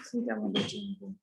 Xin chào mọi người trên cùng.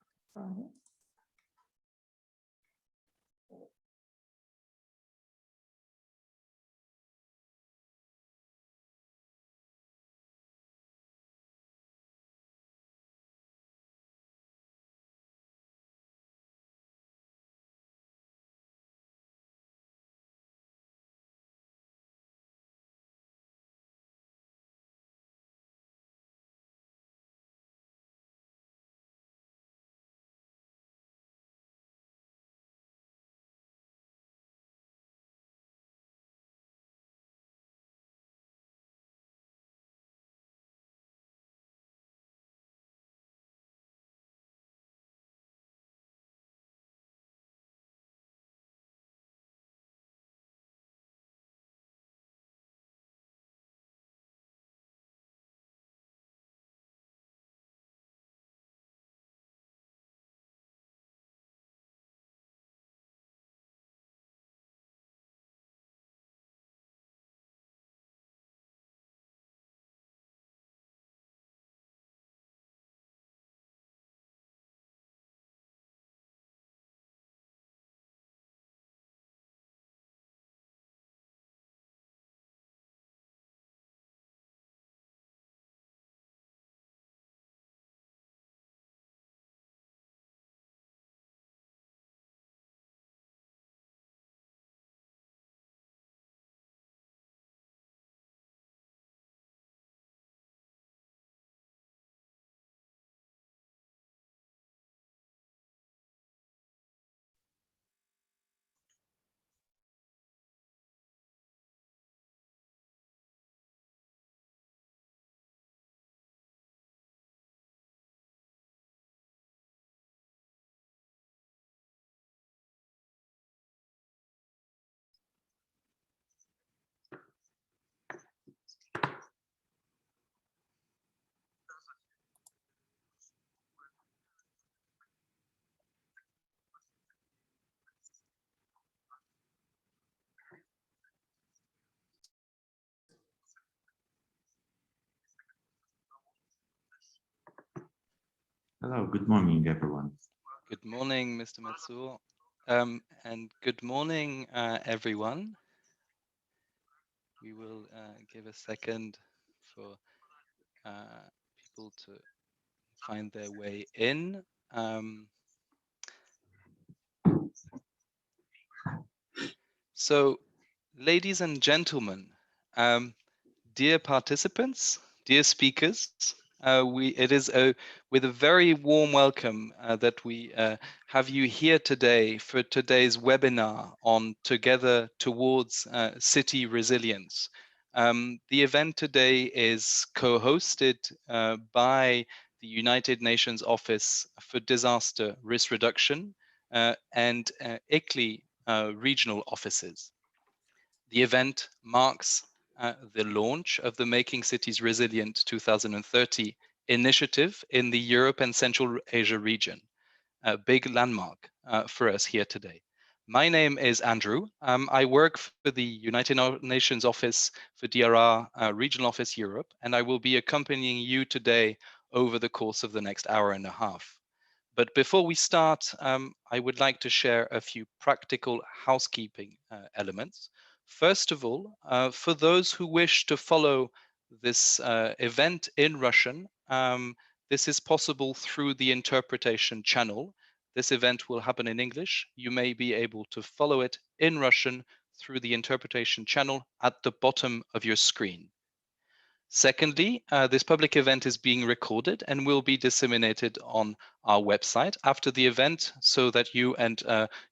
Hello, good morning, everyone. Good morning, Mr. Metsu, and good morning, everyone. We will give a second for people to find their way in. So, ladies and gentlemen, dear participants, dear speakers, it is with a very warm welcome that we have you here today for today's webinar on Together Towards City Resilience. The event today is co-hosted by the United Nations Office for Disaster Risk Reduction and ICLEI regional offices. The event marks the launch of the Making Cities Resilient 2030 initiative in the Europe and Central Asia region, a big landmark for us here today. My name is Andrew. I work for the United Nations Office for DRR Regional Office Europe, and I will be accompanying you today over the course of the next hour and a half. But before we start, I would like to share a few practical housekeeping elements. First of all, for those who wish to follow this event in Russian, this is possible through the interpretation channel. This event will happen in English. You may be able to follow it in Russian through the interpretation channel at the bottom of your screen. Secondly, this public event is being recorded and will be disseminated on our website after the event so that you and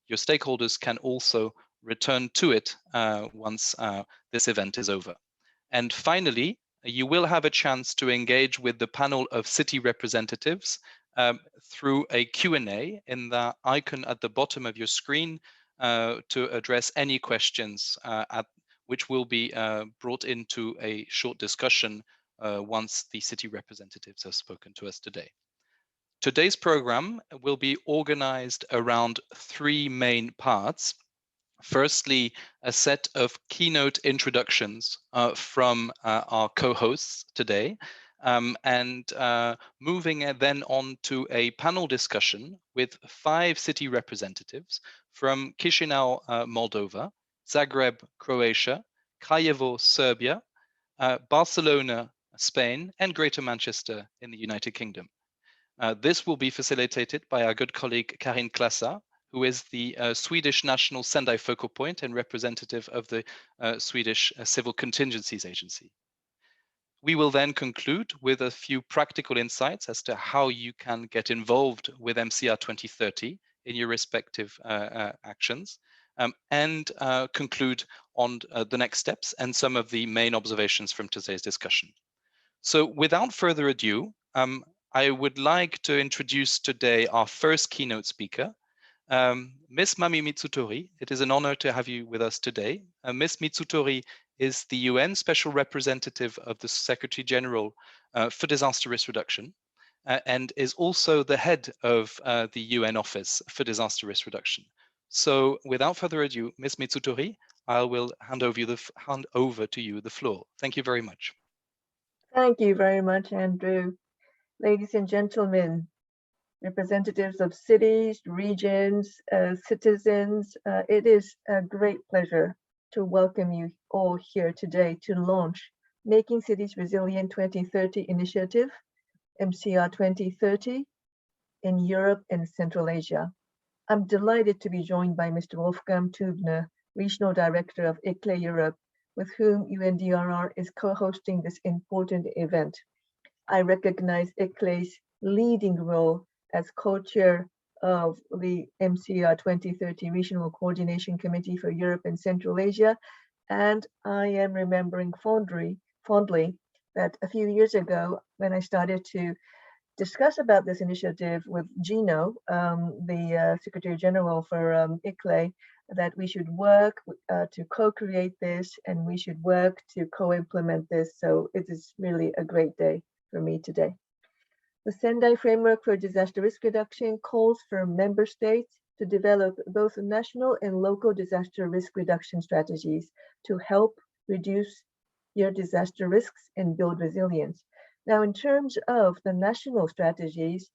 your stakeholders can also return to it once this event is over. And finally, you will have a chance to engage with the panel of city representatives through a Q&A in the icon at the bottom of your screen to address any questions which will be brought into a short discussion once the city representatives have spoken to us today. Today's program will be organized around three main parts. Firstly, a set of keynote introductions from our co-hosts today. and moving then on to a panel discussion with 5 city representatives from Chisinau, Moldova, Zagreb, Croatia, Kraljevo, Serbia, Barcelona, Spain, and Greater Manchester in the United Kingdom. This will be facilitated by our good colleague Karin Klasa, who is the Swedish National Sendai Focal Point and representative of the Swedish Civil Contingencies Agency. We will then conclude with a few practical insights as to how you can get involved with MCR 2030 in your respective actions, and conclude on the next steps and some of the main observations from today's discussion. So without further ado, I would like to introduce today our first keynote speaker, Ms. Mami Mitsutori. It is an honor to have you with us today. Ms. Mitsutori is the UN Special Representative of the Secretary General for Disaster Risk Reduction, and is also the head of the UN Office for Disaster Risk Reduction. So without further ado, Ms. Mitsutori, I will hand over to you the floor. Thank you very much. Thank you very much, Andrew. Ladies and gentlemen, representatives of cities, regions, citizens, it is a great pleasure to welcome you all here today to launch Making Cities Resilient 2030 initiative, MCR 2030, in Europe and Central Asia. I'm delighted to be joined by Mr. Wolfgang Tübner, Regional Director of ICLE Europe, with whom UNDRR is co-hosting this important event. I recognize ICLE's leading role as co-chair of the MCR 2030 Regional Coordination Committee for Europe and Central Asia, and I am remembering fondly that a few years ago, when I started to discuss about this initiative with Gino, the Secretary General for ICLE, that we should work to co-create this and we should work to co-implement this. So it is really a great day for me today. The Sendai Framework for Disaster Risk Reduction calls for member states to develop both national and local disaster risk reduction strategies to help reduce your disaster risks and build resilience. Now, in terms of the national strategies,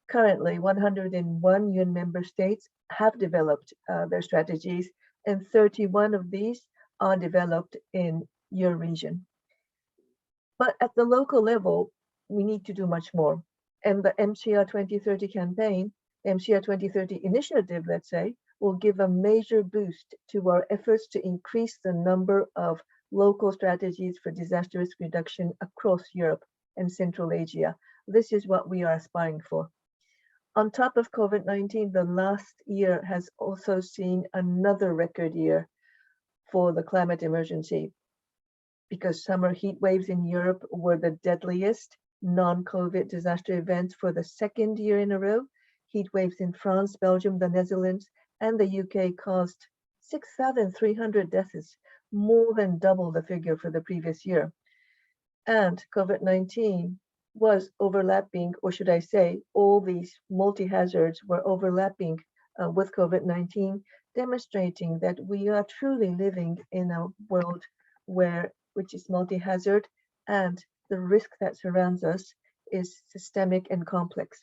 currently 101 UN member states have developed their strategies, and 31 of these are developed in your region. But at the local level, we need to do much more. And the MCR 2030 campaign, the MCR 2030 initiative, let's say, will give a major boost to our efforts to increase the number of local strategies for disaster risk reduction across Europe and Central Asia. This is what we are aspiring for. On top of COVID-19, the last year has also seen another record year for the climate emergency, because summer heat waves in Europe were the deadliest non-COVID disaster events for the second year in a row. Heat waves in France, Belgium, the Netherlands, and the UK caused 6,300 deaths, more than double the figure for the previous year. And COVID-19 was overlapping, or should I say, all these multi-hazards were overlapping with COVID-19, demonstrating that we are truly living in a world which is multi-hazard, and the risk that surrounds us is systemic and complex.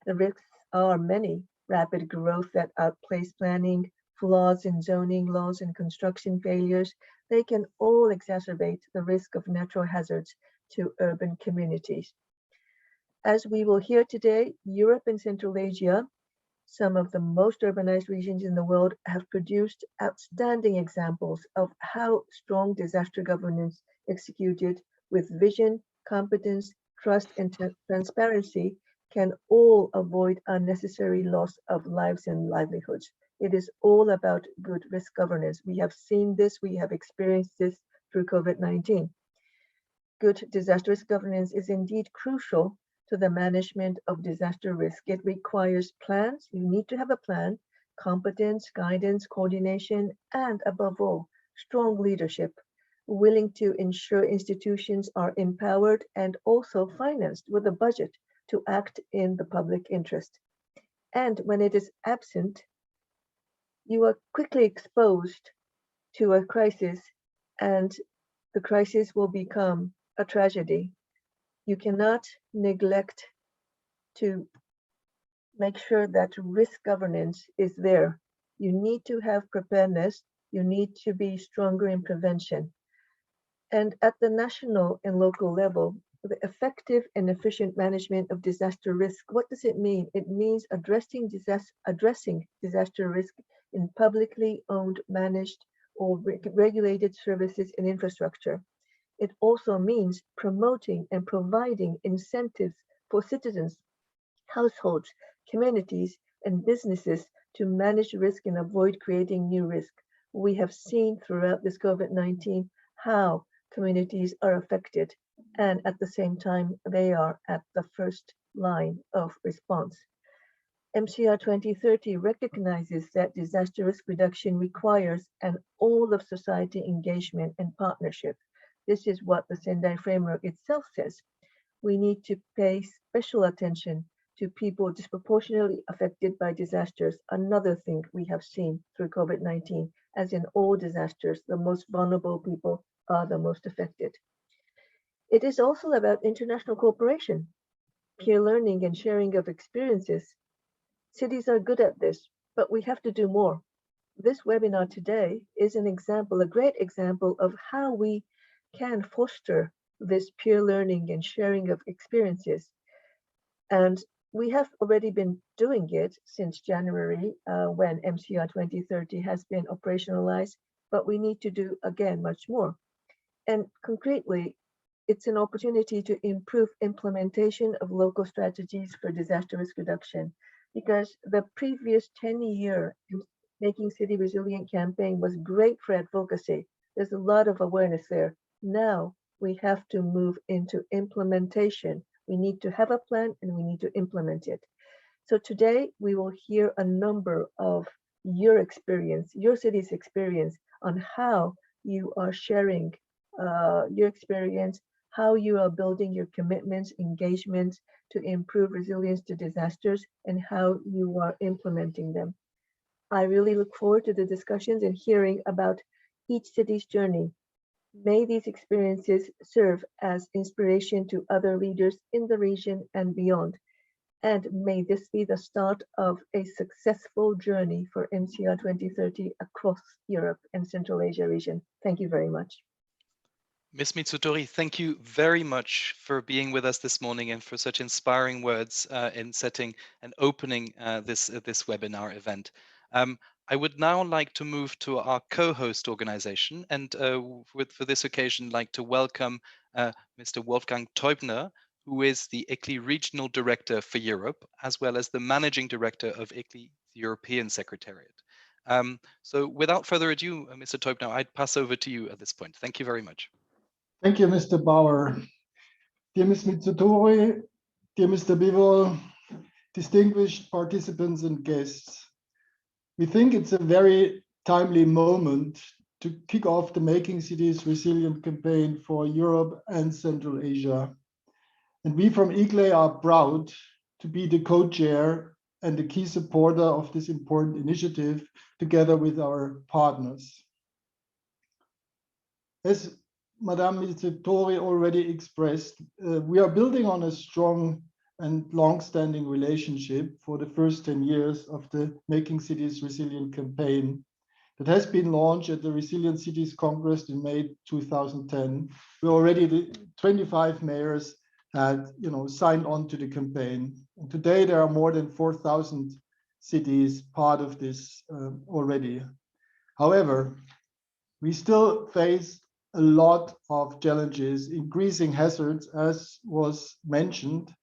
The risks are many: rapid growth that outplays planning, flaws in zoning laws and construction failures. They can all exacerbate the risk of natural hazards to urban communities. As we will hear today, Europe and Central Asia, some of the most urbanized regions in the world, have produced outstanding examples of how strong disaster governance executed with vision, competence, trust, and transparency can all avoid unnecessary loss of lives and livelihoods. It is all about good risk governance. We have seen this, we have experienced this through COVID-19. Good disaster risk governance is indeed crucial to the management of disaster risk. It requires plans. You need to have a plan, competence, guidance, coordination, and above all, strong leadership, willing to ensure institutions are empowered and also financed with a budget to act in the public interest. And when it is absent, you are quickly exposed to a crisis, and the crisis will become a tragedy. You cannot neglect to make sure that risk governance is there. You need to have preparedness. You need to be stronger in prevention. And at the national and local level, the effective and efficient management of disaster risk, what does it mean? It means addressing disaster risk in publicly owned, managed, or regulated services and infrastructure. It also means promoting and providing incentives for citizens, households, communities, and businesses to manage risk and avoid creating new risk. We have seen throughout this COVID-19 how communities are affected, and at the same time, they are at the first line of response. MCR 2030 recognizes that disaster risk reduction requires an all of society engagement and partnership. This is what the Sendai framework itself says. We need to pay special attention to people disproportionately affected by disasters, another thing we have seen through COVID-19. As in all disasters, the most vulnerable people are the most affected. It is also about international cooperation, peer learning and sharing of experiences. Cities are good at this, but we have to do more. This webinar today is an example, a great example of how we can foster this peer learning and sharing of experiences. And we have already been doing it since January when MCR 2030 has been operationalized, but we need to do again much more. And concretely, it's an opportunity to improve implementation of local strategies for disaster risk reduction, because the previous 10-year Making City Resilient campaign was great for advocacy. There's a lot of awareness there. Now we have to move into implementation. We need to have a plan and we need to implement it. So today we will hear a number of your experience, your city's experience on how you are sharing your experience, how you are building your commitments, engagements to improve resilience to disasters, and how you are implementing them. I really look forward to the discussions and hearing about each city's journey. May these experiences serve as inspiration to other leaders in the region and beyond. And may this be the start of a successful journey for MCR 2030 across Europe and Central Asia region. Thank you very much. Ms. Mitsutori, thank you very much for being with us this morning and for such inspiring words in setting and opening this webinar event. I would now like to move to our co-host organization and for this occasion like to welcome Mr. Wolfgang Teubner, who is the ICLEI Regional Director for Europe, as well as the Managing Director of ICLEI European Secretariat. So without further ado, Mr. Teubner, I'd pass over to you at this point. Thank you very much. Thank you, Mr. Bauer. Dear Ms. Mitsutori, dear Mr. Bivol, distinguished participants and guests, we think it's a very timely moment to kick off the Making Cities Resilient campaign for Europe and Central Asia. And we from ICLEI are proud to be the co-chair and the key supporter of this important initiative together with our partners. As Madame Mitsutori already expressed, we are building on a strong and long-standing relationship for the first 10 years of the Making Cities Resilient campaign that has been launched at the Resilient Cities Congress in May 2010. We already 25 mayors had signed on to the campaign. And today there are more than 4,000 cities part of this already. However, we still face a lot of challenges, increasing hazards, as was mentioned,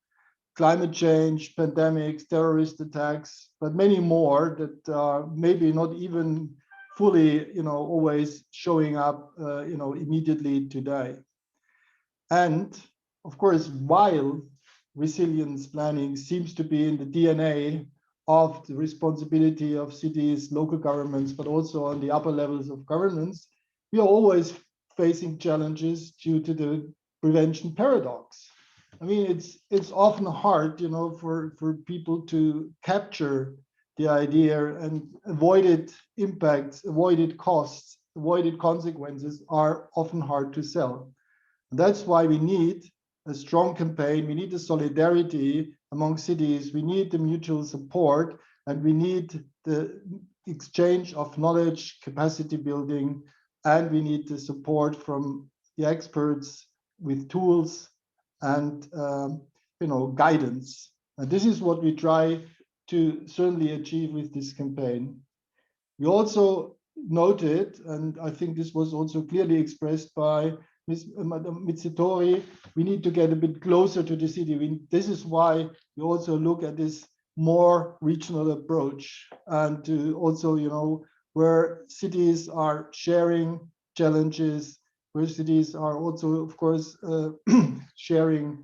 climate change, pandemics, terrorist attacks, but many more that are maybe not even fully, always showing up, immediately today. And of course, while resilience planning seems to be in the DNA of the responsibility of cities, local governments, but also on the upper levels of governance, we are always facing challenges due to the prevention paradox. I mean, it's often hard, for people to capture the idea, and avoided impacts, avoided costs, avoided consequences are often hard to sell. And that's why we need a strong campaign. We need the solidarity among cities. We need the mutual support, and we need the exchange of knowledge, capacity building, and we need the support from the experts with tools and guidance. And this is what we try to certainly achieve with this campaign. We also noted, and I think this was also clearly expressed by Madam Mizzitori, we need to get a bit closer to the city. This is why we also look at this more regional approach, and to also, where cities are sharing challenges, where cities are also, of course, sharing,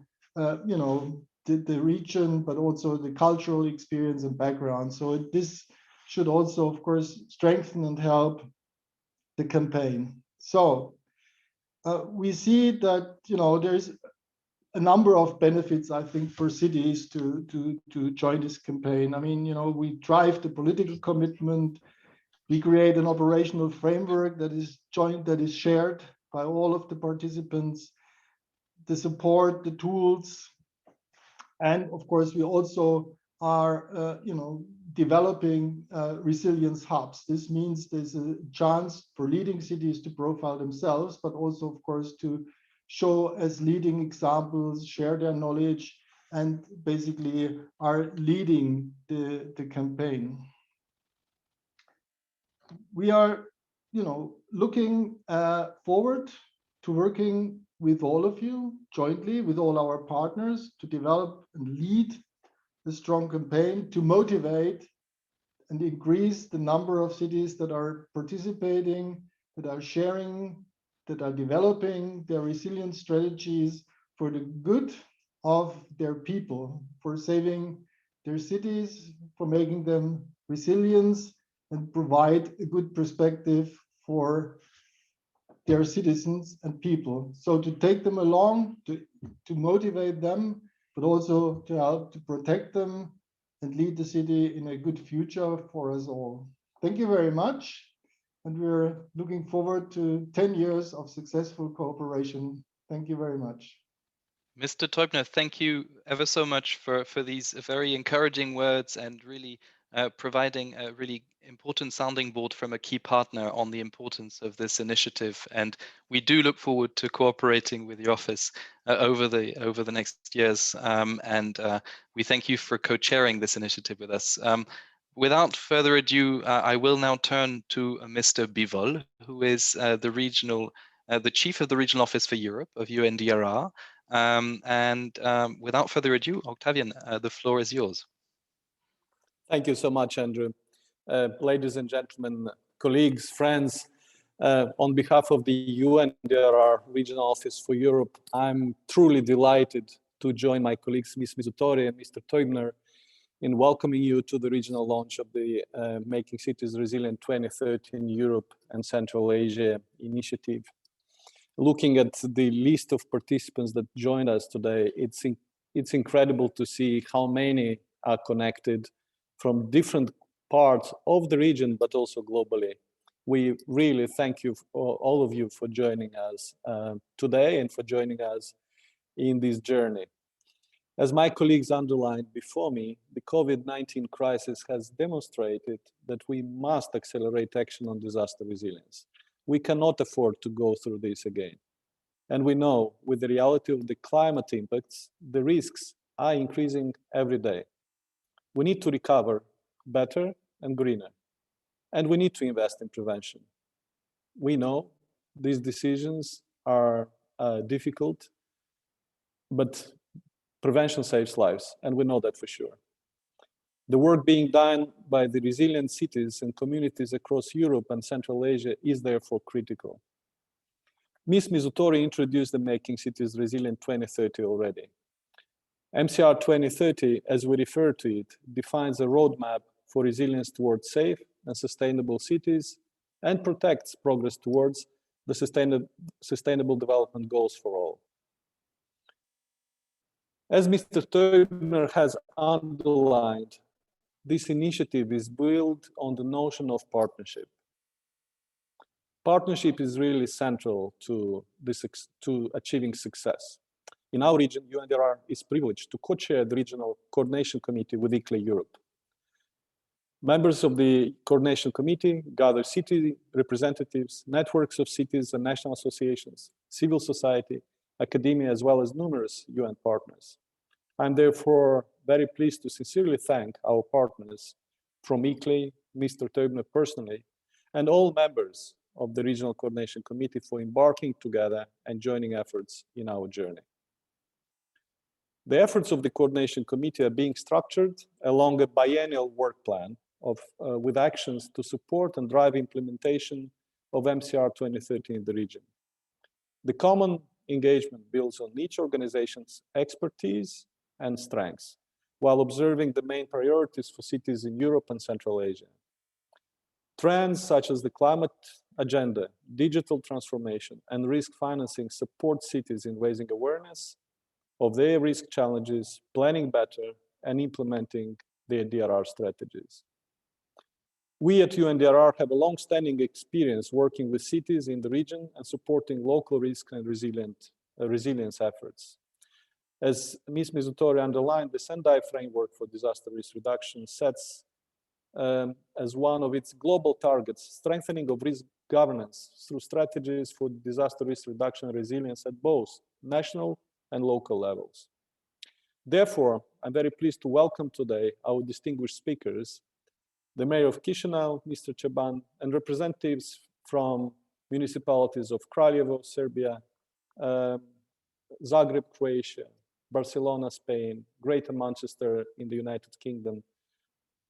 the region, but also the cultural experience and background. So this should also, of course, strengthen and help the campaign. So we see that there's a number of benefits, I think, for cities to join this campaign. I mean, we drive the political commitment. We create an operational framework that is joint, that is shared by all of the participants. The support, the tools, and of course, we also are, developing resilience hubs. This means there's a chance for leading cities to profile themselves, but also, of course, to show as leading examples, share their knowledge, and basically are leading the campaign. We are, looking forward to working with all of you jointly, with all our partners, to develop and lead a strong campaign, to motivate and increase the number of cities that are participating, that are sharing, that are developing their resilience strategies for the good of their people, for saving their cities, for making them resilient, and provide a good perspective for their citizens and people. So to take them along, to motivate them, but also to help to protect them and lead the city in a good future for us all. Thank you very much. And we're looking forward to 10 years of successful cooperation. Thank you very much. Mr. Teubner, thank you ever so much for these very encouraging words and really providing a really important sounding board from a key partner on the importance of this initiative. And we do look forward to cooperating with your office over the next years. We thank you for co-chairing this initiative with us. Without further ado, I will now turn to Mr. Bivol, who is the chief of the regional office for Europe of UNDRR. Without further ado, Octavian, the floor is yours. Thank you so much, Andrew. Ladies and gentlemen, colleagues, friends, on behalf of the UNDRR Regional Office for Europe, I'm truly delighted to join my colleagues, Ms. Mizzitori and Mr. Teubner, in welcoming you to the regional launch of the Making Cities Resilient 2030 in Europe and Central Asia initiative. Looking at the list of participants that joined us today, it's incredible to see how many are connected from different parts of the region, but also globally. We really thank you, all of you, for joining us today and for joining us in this journey. As my colleagues underlined before me, the COVID-19 crisis has demonstrated that we must accelerate action on disaster resilience. We cannot afford to go through this again. And we know with the reality of the climate impacts, the risks are increasing every day. We need to recover better and greener. And we need to invest in prevention. We know these decisions are difficult, but prevention saves lives, and we know that for sure. The work being done by the resilient cities and communities across Europe and Central Asia is therefore critical. Ms. Mizzitori introduced the Making Cities Resilient 2030 already. MCR2030, as we refer to it, defines a roadmap for resilience towards safe and sustainable cities and protects progress towards the sustainable development goals for all. As Mr. Teubner has underlined, this initiative is built on the notion of partnership. Partnership is really central to achieving success. In our region, UNDRR is privileged to co-chair the Regional Coordination Committee with ICLEI Europe. Members of the Coordination Committee gather city representatives, networks of cities and national associations, civil society, academia, as well as numerous UN partners. I'm therefore very pleased to sincerely thank our partners from ICLEI, Mr. Teubner personally, and all members of the Regional Coordination Committee for embarking together and joining efforts in our journey. The efforts of the Coordination Committee are being structured along a biennial work plan with actions to support and drive implementation of MCR2030 in the region. The common engagement builds on each organization's expertise and strengths, while observing the main priorities for cities in Europe and Central Asia. Trends such as the climate agenda, digital transformation, and risk financing support cities in raising awareness of their risk challenges, planning better, and implementing their DRR strategies. We at UNDRR have a long-standing experience working with cities in the region and supporting local risk and resilience efforts. As Ms. Mizutori underlined, the Sendai framework for disaster risk reduction sets as one of its global targets, strengthening of risk governance through strategies for disaster risk reduction and resilience at both national and local levels. Therefore, I'm very pleased to welcome today our distinguished speakers, the Mayor of Chisinau, Mr. Ceban, and representatives from municipalities of Kraljevo, Serbia, Zagreb, Croatia, Barcelona, Spain, Greater Manchester in the United Kingdom,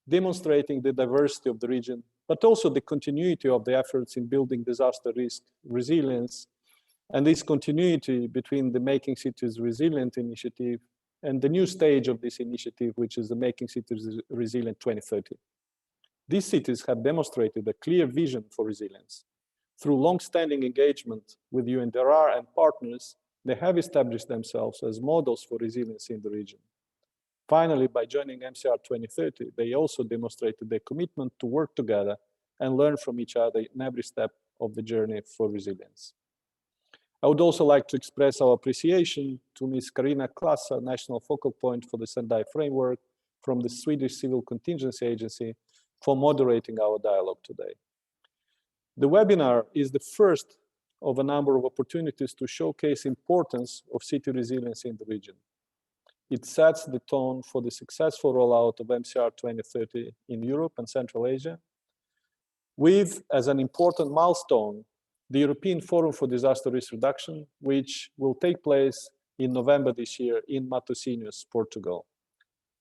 demonstrating the diversity of the region, but also the continuity of the efforts in building disaster risk resilience, and this continuity between the Making Cities Resilient initiative and the new stage of this initiative, which is the Making Cities Resilient 2030. These cities have demonstrated a clear vision for resilience. Through long-standing engagement with UNDRR and partners, they have established themselves as models for resilience in the region. Finally, by joining MCR 2030, they also demonstrated their commitment to work together and learn from each other in every step of the journey for resilience. I would also like to express our appreciation to Ms. Karina Klassa, National Focal Point for the Sendai Framework from the Swedish Civil Contingency Agency, for moderating our dialogue today. The webinar is the first of a number of opportunities to showcase the importance of city resilience in the region. It sets the tone for the successful rollout of MCR 2030 in Europe and Central Asia, with, as an important milestone, the European Forum for Disaster Risk Reduction, which will take place in November this year in Matosinhos, Portugal.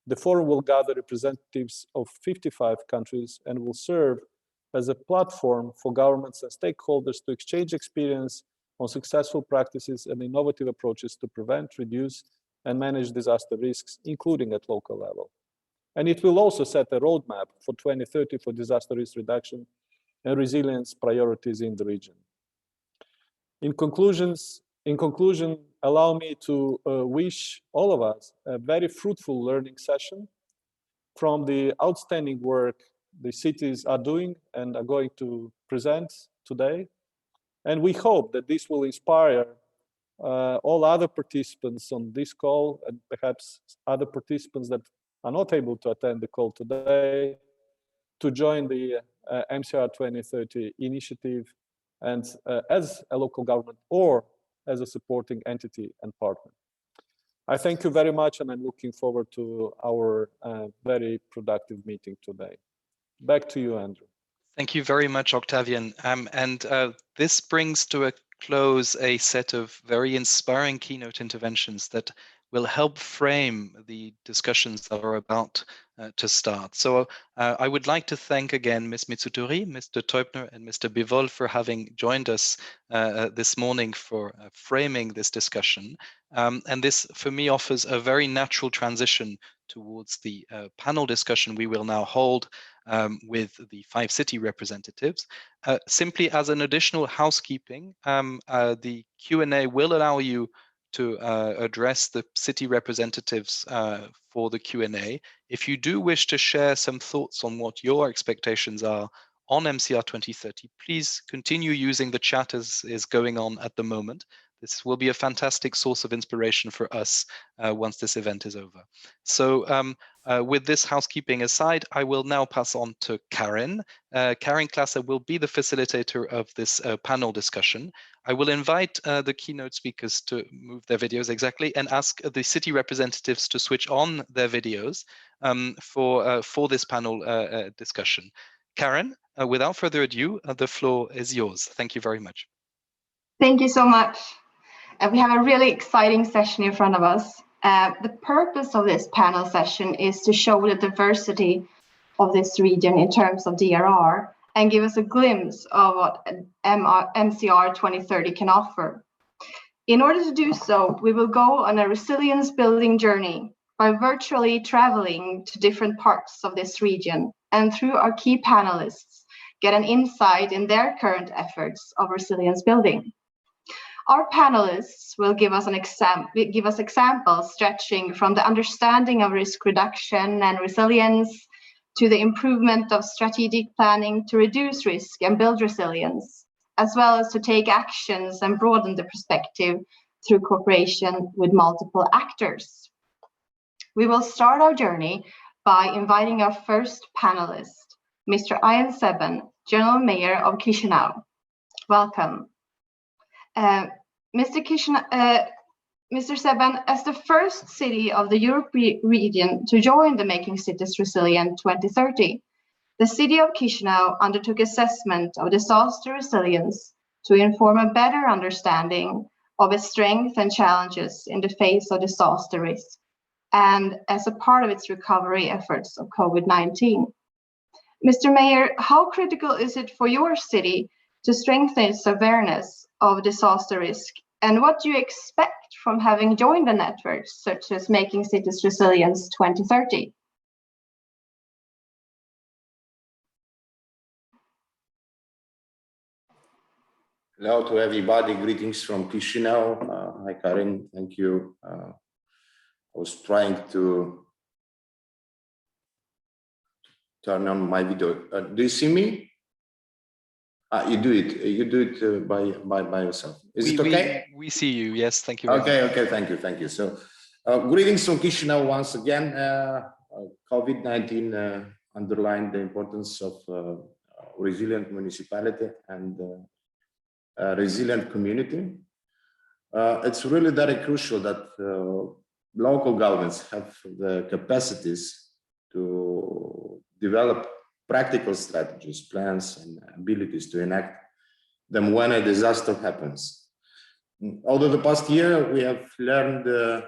The forum will gather representatives of 55 countries and will serve as a platform for governments and stakeholders to exchange experience on successful practices and innovative approaches to prevent, reduce, and manage disaster risks, including at local level. And it will also set a roadmap for 2030 for disaster risk reduction and resilience priorities in the region. In conclusion, allow me to wish all of us a very fruitful learning session from the outstanding work the cities are doing and are going to present today. And we hope that this will inspire all other participants on this call, and perhaps other participants that are not able to attend the call today, to join the MCR 2030 initiative and as a local government or as a supporting entity and partner. I thank you very much, and I'm looking forward to our very productive meeting today. Back to you, Andrew. Thank you very much, Octavian. This brings to a close a set of very inspiring keynote interventions that will help frame the discussions that are about to start. So I would like to thank again Ms. Mizutori, Mr. Teubner, and Mr. Bivol for having joined us this morning for framing this discussion. And this, for me, offers a very natural transition towards the panel discussion we will now hold with the 5 city representatives. Simply as an additional housekeeping, the Q&A will allow you to address the city representatives for the Q&A. If you do wish to share some thoughts on what your expectations are on MCR 2030, please continue using the chat as is going on at the moment. This will be a fantastic source of inspiration for us once this event is over. So with this housekeeping aside, I will now pass on to Karin. Karin Klasse will be the facilitator of this panel discussion. I will invite the keynote speakers to move their videos exactly and ask the city representatives to switch on their videos for this panel discussion. Karin, without further ado, the floor is yours. Thank you very much. Thank you so much. We have a really exciting session in front of us. The purpose of this panel session is to show the diversity of this region in terms of DRR and give us a glimpse of what MCR2030 can offer. In order to do so, we will go on a resilience building journey by virtually traveling to different parts of this region, and through our key panelists, get an insight in their current efforts of resilience building. Our panelists will give us examples stretching from the understanding of risk reduction and resilience to the improvement of strategic planning to reduce risk and build resilience, as well as to take actions and broaden the perspective through cooperation with multiple actors. We will start our journey by inviting our first panelist, Mr. Ian Seban, General Mayor of Chisinau. Welcome. Mr. Seban, as the first city of the European region to join the Making Cities Resilient 2030, the city of Chisinau undertook assessment of disaster resilience to inform a better understanding of its strengths and challenges in the face of disaster risk, and as a part of its recovery efforts of COVID-19. Mr. Mayor, how critical is it for your city to strengthen its awareness of disaster risk, and what do you expect from having joined a network such as Making Cities Resilience 2030? Hello to everybody, greetings from Chisinau. Hi Karin, thank you. I was trying to turn on my video. Do you see me? You do it by yourself. Is it okay? We see you, yes, thank you very much. Okay, thank you. So, greetings from Chisinau once again. COVID-19 underlined the importance of resilient municipality and resilient community. It's really very crucial that local governments have the capacities to develop practical strategies, plans, and abilities to enact them when a disaster happens. Over the past year, we have learned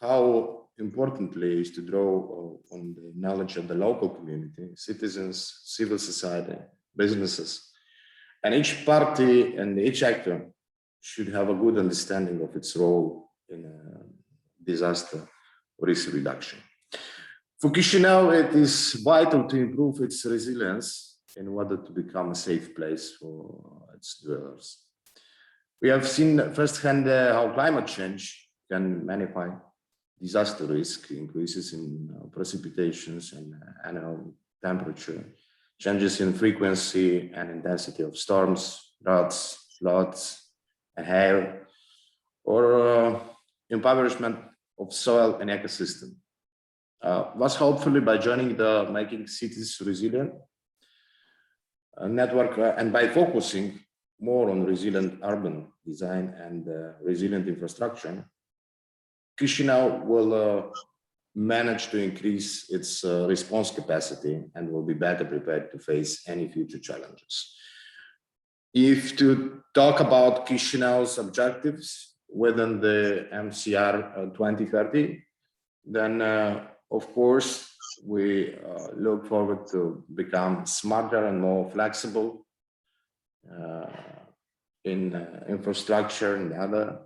how importantly is to draw on the knowledge of the local community, citizens, civil society, businesses, and each party and each actor should have a good understanding of its role in disaster risk reduction. For Chisinau, it is vital to improve its resilience in order to become a safe place for its dwellers. We have seen firsthand how climate change can magnify disaster risk, increases in precipitations and annual temperature, changes in frequency and intensity of storms, droughts, floods, and hail, or impoverishment of soil and ecosystem. Was hopefully by joining the Making Cities Resilient network and by focusing more on resilient urban design and resilient infrastructure, Chisinau will manage to increase its response capacity and will be better prepared to face any future challenges. If to talk about Chisinau's objectives within the MCR 2030, then of course, we look forward to become smarter and more flexible in infrastructure and other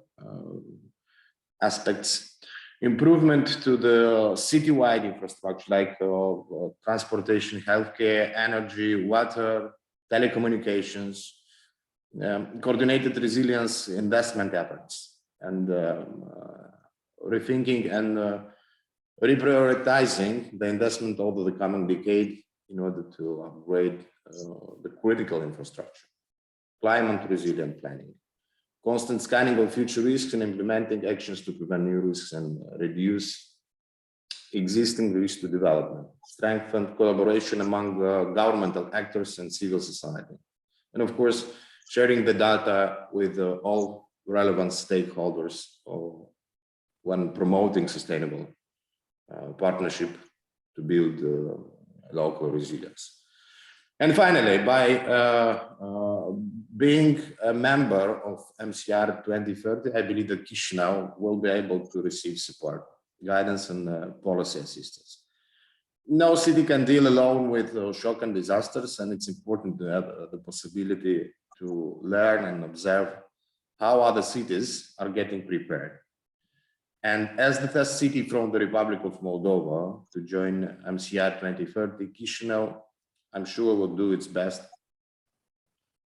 aspects. Improvement to the citywide infrastructure like transportation, healthcare, energy, water, telecommunications, coordinated resilience investment efforts, and rethinking and reprioritizing the investment over the coming decade in order to upgrade the critical infrastructure, climate resilient planning, constant scanning of future risks and implementing actions to prevent new risks and reduce existing risks to development, strengthen collaboration among governmental actors and civil society, and of course, sharing the data with all relevant stakeholders when promoting sustainable partnership to build local resilience. And finally, by being a member of MCR2030, I believe that Chisinau will be able to receive support, guidance, and policy assistance. No city can deal alone with shock and disasters, and it's important to have the possibility to learn and observe how other cities are getting prepared. And as the first city from the Republic of Moldova to join MCR2030, Chisinau, I'm sure, will do its best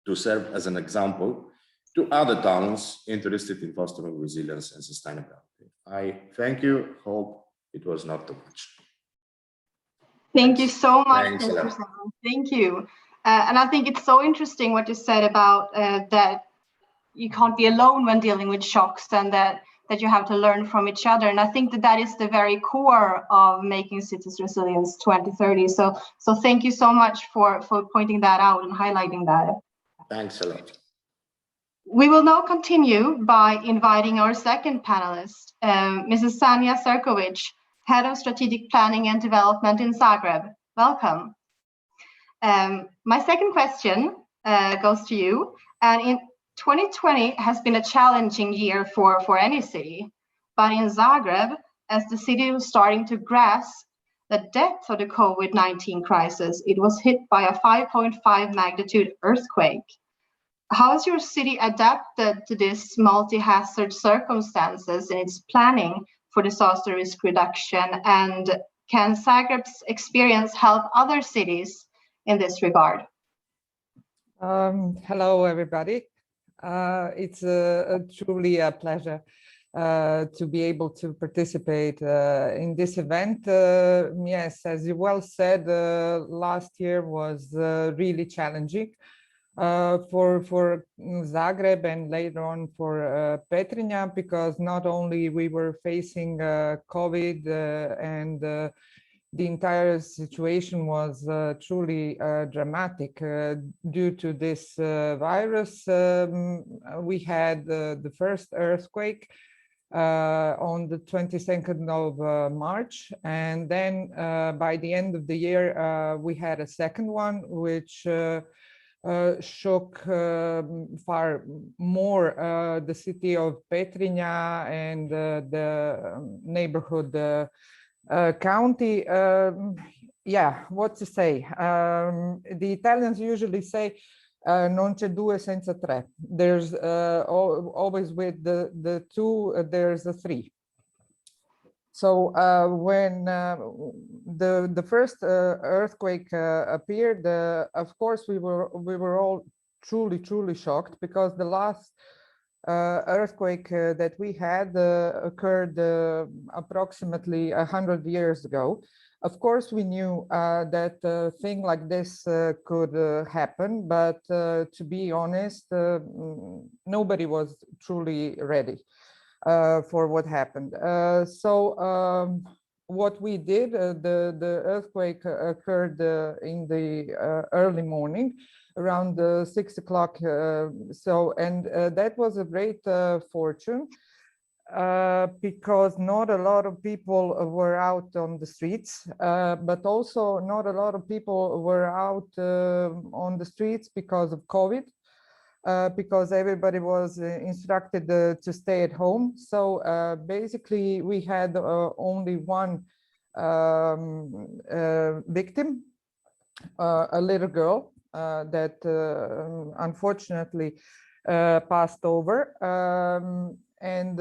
to serve as an example to other towns interested in fostering resilience and sustainability. I thank you. Hope it was not too much. Thank you so much, Thanks Mr. a lot. Sanya. Thank you. And I think it's so interesting what you said about that you can't be alone when dealing with shocks, and that you have to learn from each other. And I think that is the very core of Making Cities Resilience 2030. So thank you so much for pointing that out and highlighting that. Thanks a lot. We will now continue by inviting our second panelist, Mrs. Sanya Serkowicz, Head of Strategic Planning and Development in Zagreb. Welcome. My second question goes to you. And in 2020 has been a challenging year for any city, but in Zagreb, as the city was starting to grasp the depth of the COVID-19 crisis, it was hit by a 5.5 magnitude earthquake. How has your city adapted to this multi-hazard circumstances in its planning for disaster risk reduction? And can Zagreb's experience help other cities in this regard? Hello, everybody. It's truly a pleasure to be able to participate in this event. Yes, as you well said, last year was really challenging for Zagreb and later on for Petrinja, because not only we were facing COVID and the entire situation was truly dramatic due to this virus. We had the first earthquake on the 22nd of March, and then by the end of the year we had a second one, which shook far more the city of Petrinja and the neighborhood county. Yeah, what to say? The Italians usually say non c'è due senza tre. There's always with the two, there's a three. So when the first earthquake appeared, of course we were all truly shocked, because the last earthquake that we had occurred approximately 100 years ago. Of course, we knew that a thing like this could happen, but to be honest, nobody was truly ready for what happened. So what we did, the earthquake occurred in the early morning, around 6 o'clock. And that was a great fortune, because not a lot of people were out on the streets, but also not a lot of people were out on the streets because of COVID, because everybody was instructed to stay at home. So basically we had only one victim, a little girl that unfortunately passed over. And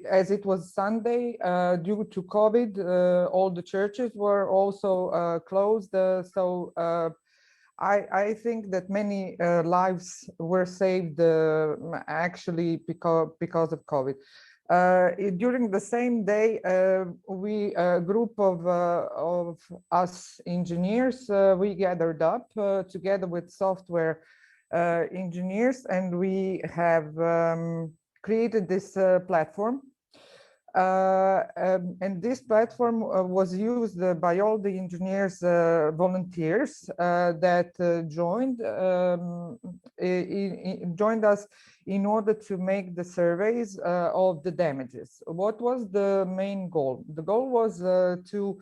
as it was Sunday, due to COVID, all the churches were also closed. So I think that many lives were saved actually because of COVID. During the same day, a group of us engineers, we gathered up together with software engineers, and we have created this platform. And this platform was used by all the engineers, volunteers that joined us in order to make the surveys of the damages. What was the main goal? The goal was to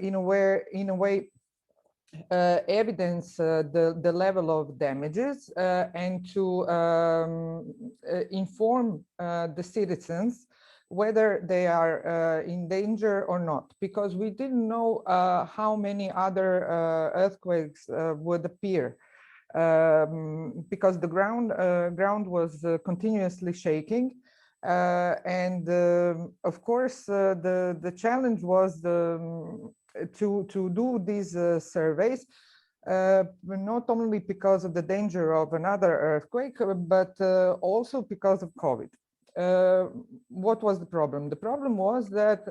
in a way evidence the level of damages and to inform the citizens whether they are in danger or not, because we didn't know how many other earthquakes would appear, because the ground was continuously shaking. And of course, the challenge was to do these surveys, not only because of the danger of another earthquake, but also because of COVID. What was the problem? The problem was that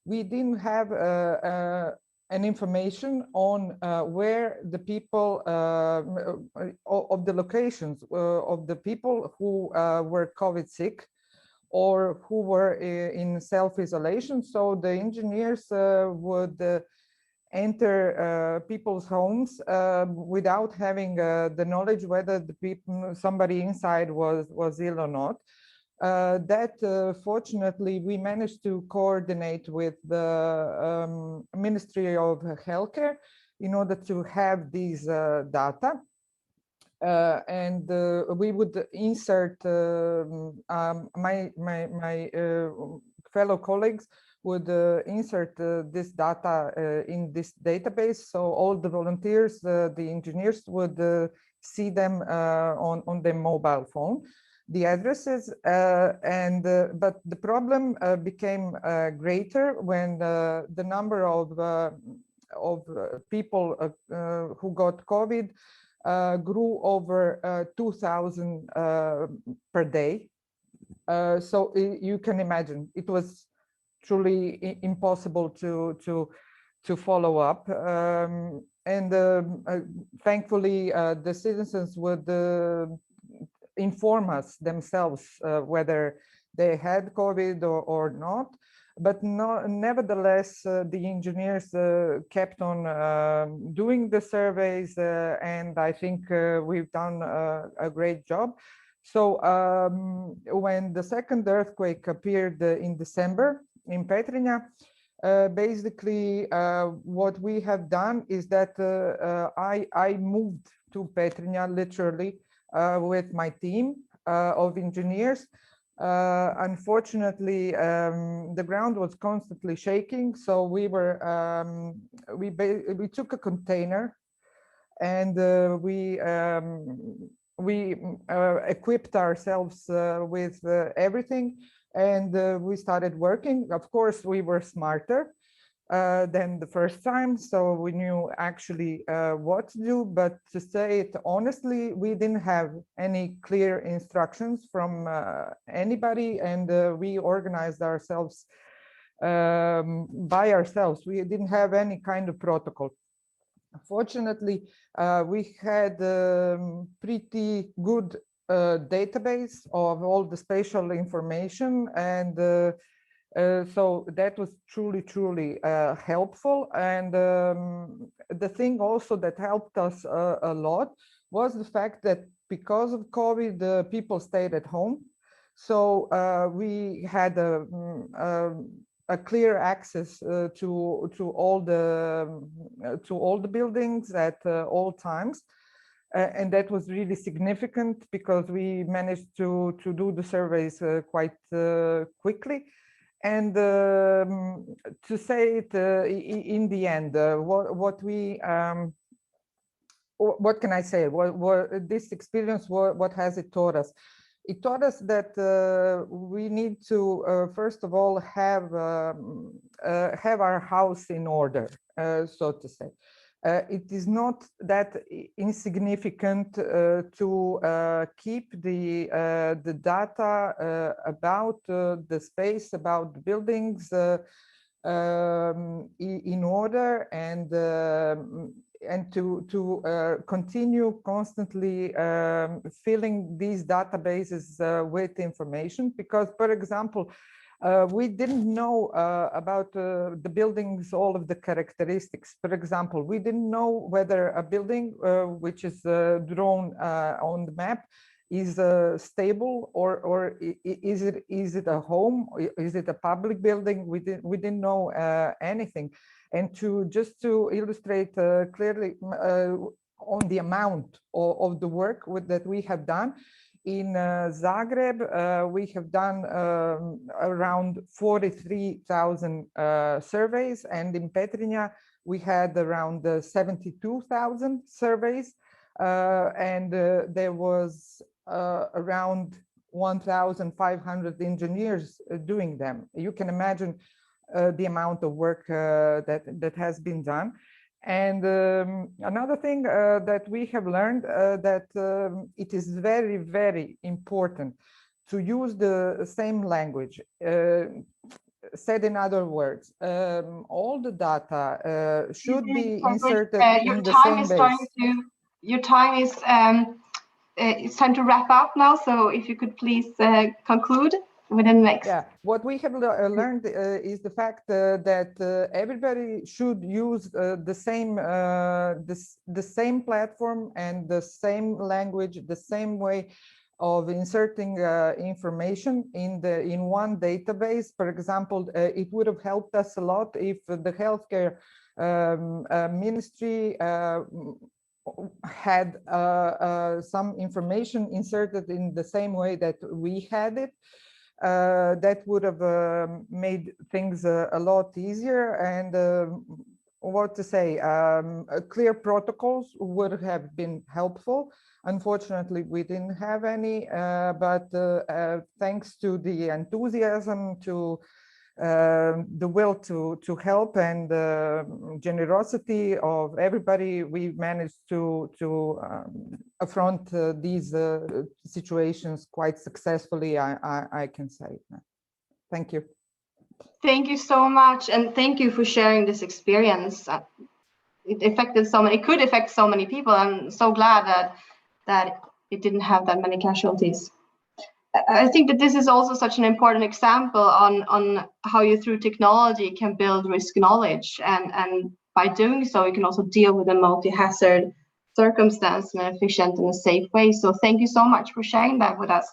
we didn't have an information on where the people of the locations of the people who were COVID sick or who were in self-isolation. So the engineers would enter people's homes without having the knowledge whether somebody inside was ill or not. Fortunately, we managed to coordinate with the Ministry of Healthcare in order to have these data. And we would insert my fellow colleagues would insert this data in this database, so all the volunteers, the engineers would see them on their mobile phone, the addresses, but the problem became greater when the number of people who got COVID grew over 2,000 per day. So you can imagine it was truly impossible to follow up. And thankfully, the citizens would inform us themselves whether they had COVID or not. But nevertheless, the engineers kept on doing the surveys, and I think we've done a great job. So when the second earthquake appeared in December in Petrinja, basically what we have done is that I moved to Petrinja literally with my team of engineers. Unfortunately, the ground was constantly shaking, so we took a container and we equipped ourselves with everything, and we started working. Of course, we were smarter than the first time, so we knew actually what to do. But to say it honestly, we didn't have any clear instructions from anybody, and we organized ourselves by ourselves. We didn't have any kind of protocol. Fortunately, we had pretty good database of all the spatial information, and so that was truly helpful. And the thing also that helped us a lot was the fact that because of COVID, people stayed at home. So we had a clear access to all the buildings at all times. And that was really significant because we managed to do the surveys quite quickly. And to say it in the end, what can I say? What this experience, what has it taught us? It taught us that we need to first of all have our house in order, so to say. It is not that insignificant to keep the data about the space, about the buildings in order, and and to continue constantly filling these databases with information, because, for example, we didn't know about the buildings, all of the characteristics. For example, we didn't know whether a building which is drawn on the map is stable, or is it a home? Is it a public building? We didn't know anything. And just to illustrate clearly on the amount of the work that we have done, in Zagreb, we have done around 43,000 surveys, and in Petrinja, we had around 72,000 surveys, and there was around 1,500 engineers doing them. You can imagine the amount of work that has been done. And another thing that we have learned that it is very, very important to use the same language. Said in other words, all the data should be inserted in the same base. Your time is it's time to wrap up now. So if you could please conclude within the next. Yeah, what we have learned is the fact that everybody should use the same platform and the same language, the same way of inserting information in one database. For example, it would have helped us a lot if the healthcare ministry had some information inserted in the same way that we had it. That would have made things a lot easier, and what to say, clear protocols would have been helpful. Unfortunately, we didn't have any, but thanks to the enthusiasm, to the will to help, and generosity of everybody, we managed to affront these situations quite successfully, I can say. Thank you. Thank you so much, and thank you for sharing this experience. It affected so many. It could affect so many people. I'm so glad that it didn't have that many casualties. I think that this is also such an important example on how you through technology can build risk knowledge, and by doing so you can also deal with a multi-hazard circumstance in an efficient and a safe way. So thank you so much for sharing that with us.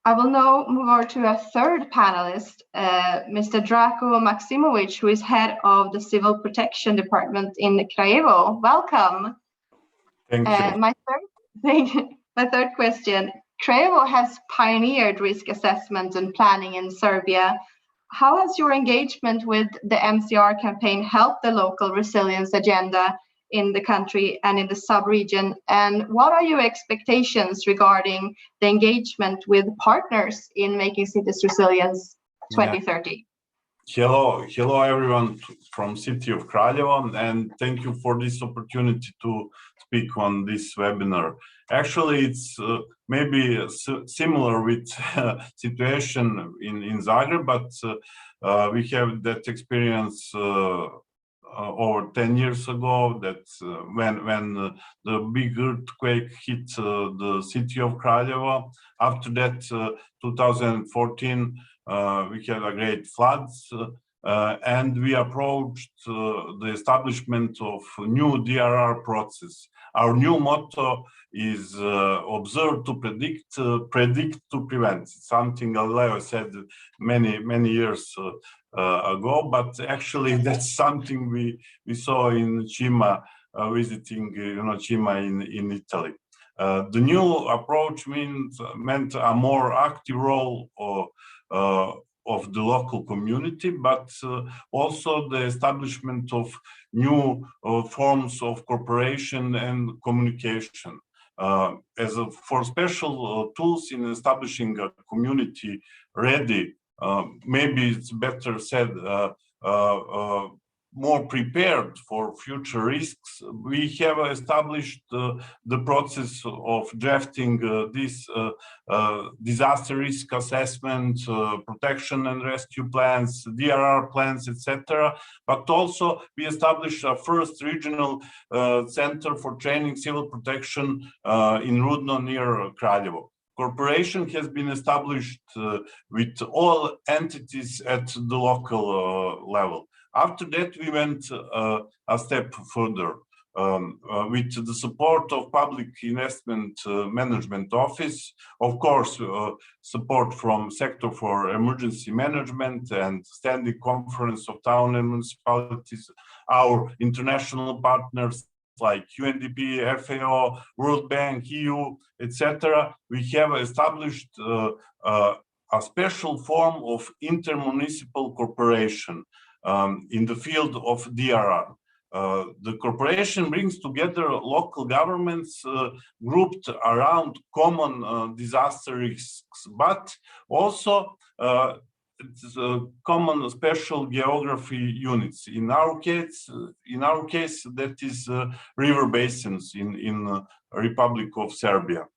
I will now move over to a third panelist, Mr. Draco Maximovic, who is head of the Civil Protection Department in Kraljevo. Welcome. Thank you. My third question. Kraljevo has pioneered risk assessment and planning in Serbia. How has your engagement with the MCR campaign helped the local resilience agenda in the country and in the sub-region? And what are your expectations regarding the engagement with partners in Making Cities Resilience 2030? Hello everyone from City of Kraljevo, and thank you for this opportunity to speak on this webinar. Actually, it's maybe similar with situation in Zagreb, but we have that experience over 10 years ago, that when the big earthquake hit the city of Kraljevo. After that, 2014, we had a great floods, and we approached the establishment of new DRR process. Our new motto is observe to predict, predict to prevent. It's something Galileo said many years ago, but actually that's something we saw in Cima, visiting Cima in Italy. The new approach meant a more active role of the local community, but also the establishment of new forms of cooperation and communication. For special tools in establishing a community ready, maybe it's better said, more prepared for future risks, we have established the process of drafting this disaster risk assessment, protection and rescue plans, DRR plans, etc. But also we established a first regional center for training civil protection in Rudno near Kraljevo. Cooperation has been established with all entities at the local level. After that, we went a step further with the support of Public Investment Management Office, of course, support from Sector for Emergency Management and Standing Conference of Town and Municipalities, our international partners like UNDP, FAO, World Bank, EU, etc. We have established a special form of intermunicipal cooperation in the field of DRR. The corporation brings together local governments grouped around common disaster risks, but also it's common special geography units. In our case, that is river basins in Republic of Serbia.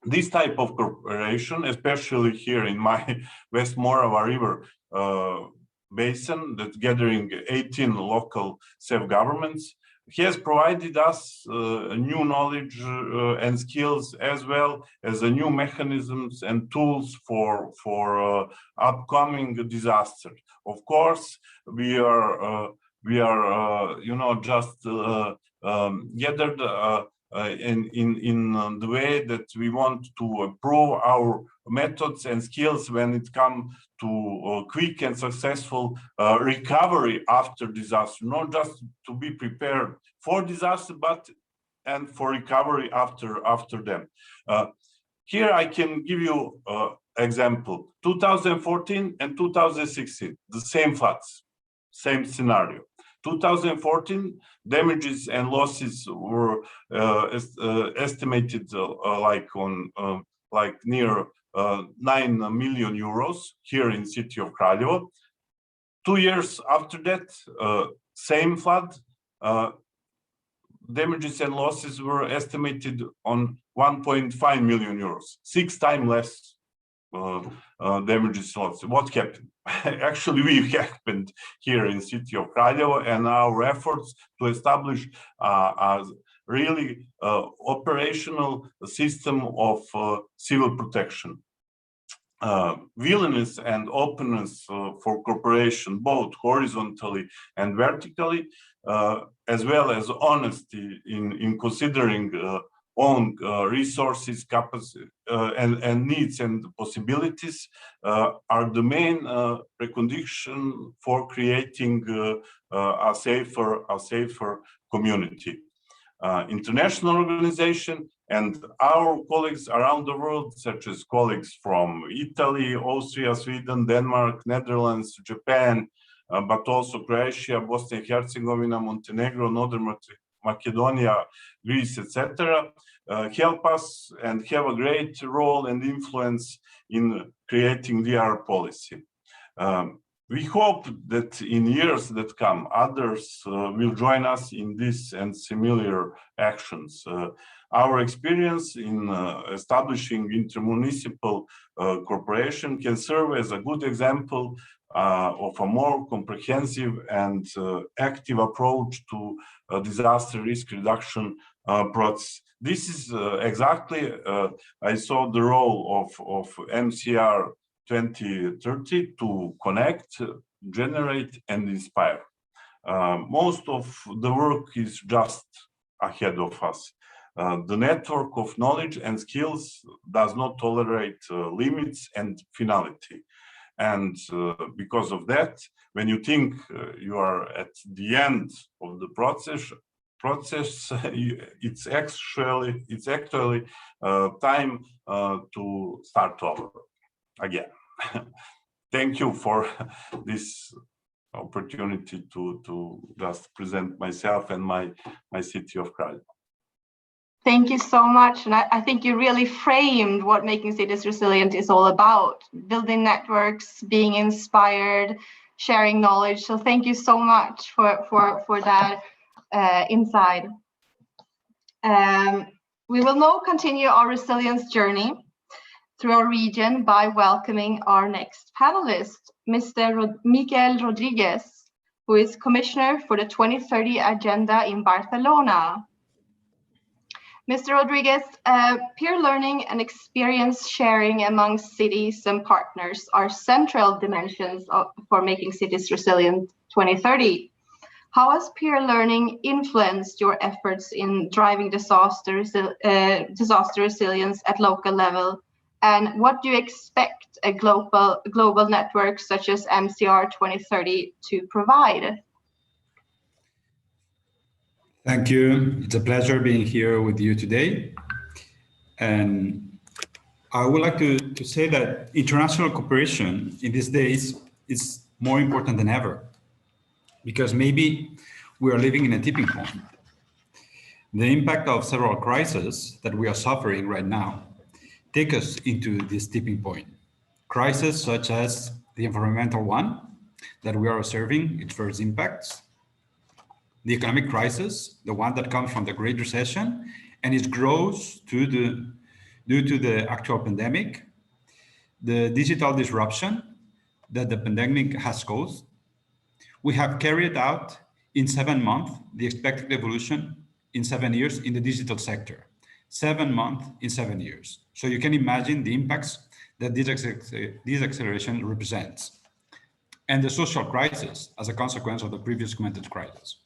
This type of cooperation, especially here in my West Morava River basin, that gathering 18 local self-governments, has provided us new knowledge and skills, as well as new mechanisms and tools for upcoming disasters. Of course, we are just gathered in the way that we want to improve our methods and skills when it comes to quick and successful recovery after disaster, not just to be prepared for disaster, but and for recovery after them. Here I can give you example. 2014 and 2016, the same floods, same scenario. 2014 damages and losses were estimated like near 9 million euros here in city of Kraljevo. 2 years after that, same flood, damages and losses were estimated on 1.5 million euros, 6 times less damages and losses. What happened? Actually, we happened here in city of Kraljevo, and our efforts to establish a really operational system of civil protection. Willingness and openness for cooperation, both horizontally and vertically, as well as honesty in considering own resources, capacity, and needs and possibilities are the main precondition for creating a safer community. International organization and our colleagues around the world, such as colleagues from Italy, Austria, Sweden, Denmark, Netherlands, Japan, but also Croatia, Bosnia and Herzegovina, Montenegro, Northern Macedonia, Greece, etc., help us and have a great role and influence in creating DR policy. We hope that in years that come, others will join us in this and similar actions. Our experience in establishing intermunicipal cooperation can serve as a good example of a more comprehensive and active approach to disaster risk reduction process. This is exactly, I saw the role of MCR2030 to connect, generate, and inspire. Most of the work is just ahead of us. The network of knowledge and skills does not tolerate limits and finality. And because of that, when you think you are at the end of the process, it's actually time to start over again. Thank you for this opportunity to just present myself and my city of Kraljevo. Thank you so much. And I think you really framed what Making Cities Resilient is all about. Building networks, being inspired, sharing knowledge. So thank you so much for that insight. We will now continue our resilience journey through our region by welcoming our next panelist, Mr. Miguel Rodriguez, who is Commissioner for the 2030 Agenda in Barcelona. Mr. Rodriguez, peer learning and experience sharing among cities and partners are central dimensions for making cities resilient 2030. How has peer learning influenced your efforts in driving disaster resilience at local level? And what do you expect a global network such as MCR2030 to provide? Thank you. It's a pleasure being here with you today. And I would like to say that international cooperation in these days is more important than ever, because maybe we are living in a tipping point. The impact of several crises that we are suffering right now take us into this tipping point. Crises such as the environmental one that we are observing its first impacts, the economic crisis, the one that comes from the Great Recession, and it grows due to the actual pandemic, the digital disruption that the pandemic has caused. We have carried out in 7 months the expected evolution in 7 years in the digital sector. 7 months in 7 years. So you can imagine the impacts that this acceleration represents, and the social crisis as a consequence of the previous commented crisis.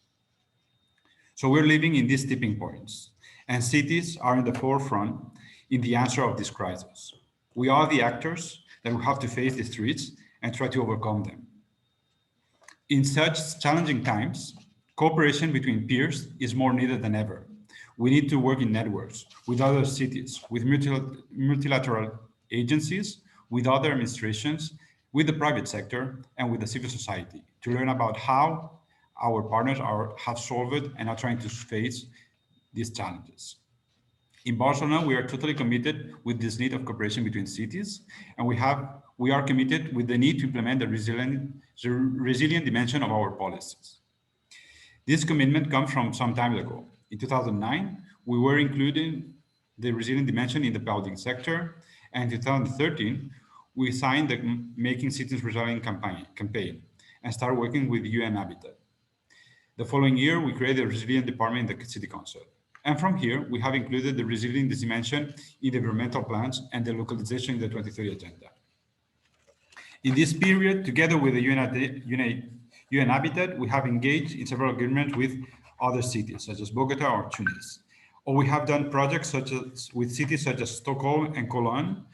So we're living in these tipping points, and cities are in the forefront in the answer of this crisis. We are the actors that will have to face the threats and try to overcome them. In such challenging times, cooperation between peers is more needed than ever. We need to work in networks with other cities, with multilateral agencies, with other administrations, with the private sector, and with the civil society to learn about how our partners have solved and are trying to face these challenges. In Barcelona, we are totally committed with this need of cooperation between cities, and we are committed with the need to implement the resilient dimension of our policies. This commitment comes from some time ago. In 2009, we were including the resilient dimension in the building sector, and in 2013, we signed the Making Cities Resilient campaign and started working with UN Habitat. The following year, we created a resilient department in the City Council. And from here, we have included the resilient dimension in the environmental plans and the localization in the 2030 agenda. In this period, together with the UN Habitat, we have engaged in several agreements with other cities, such as Bogota or Tunis. Or we have done projects with cities such as Stockholm and Cologne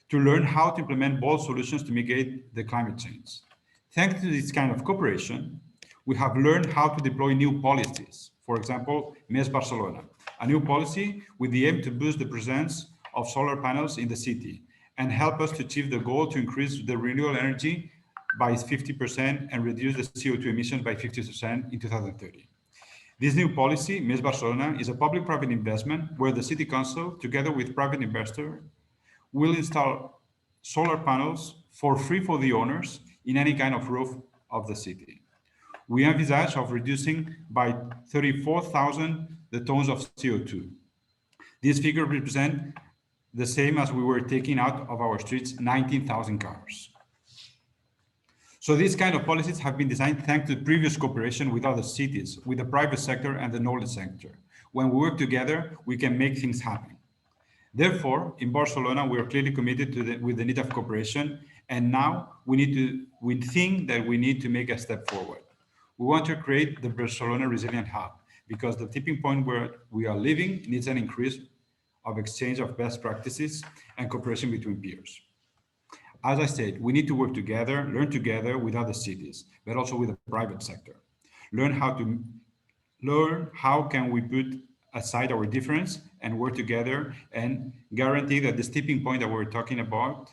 to learn how to implement bold solutions to mitigate the climate change. Thanks to this kind of cooperation, we have learned how to deploy new policies. For example, MES Barcelona, a new policy with the aim to boost the presence of solar panels in the city and help us to achieve the goal to increase the renewable energy by 50% and reduce the CO2 emissions by 50% in 2030. This new policy, MES Barcelona, is a public-private investment where the City Council, together with private investors, will install solar panels for free for the owners in any kind of roof of the city. We envisage of reducing by 34,000 the tons of CO2. This figure represents the same as we were taking out of our streets 19,000 cars. So these kind of policies have been designed thanks to previous cooperation with other cities, with the private sector and the knowledge sector. When we work together, we can make things happen. Therefore, in Barcelona, we are clearly committed with the need of cooperation, and now we think that we need to make a step forward. We want to create the Barcelona Resilient Hub because the tipping point where we are living needs an increase of exchange of best practices and cooperation between peers. As I said, we need to work together, learn together with other cities, but also with the private sector. Learn how can we put aside our difference and work together and guarantee that this tipping point that we're talking about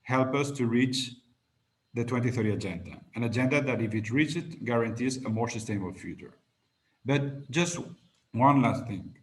help us to reach the 2030 agenda, an agenda that if it reaches it, guarantees a more sustainable future. But just one last thing.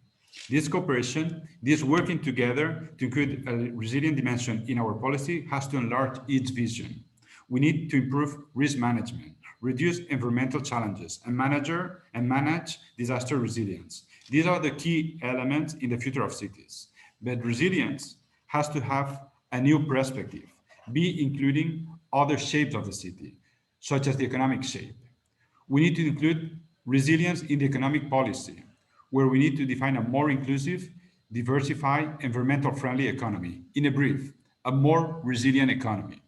This cooperation, this working together to include a resilient dimension in our policy has to enlarge its vision. We need to improve risk management, reduce environmental challenges, and manage disaster resilience. These are the key elements in the future of cities. But resilience has to have a new perspective, be including other shapes of the city, such as the economic shape. We need to include resilience in the economic policy, where we need to define a more inclusive, diversified, environmental-friendly economy. In a brief, a more resilient economy.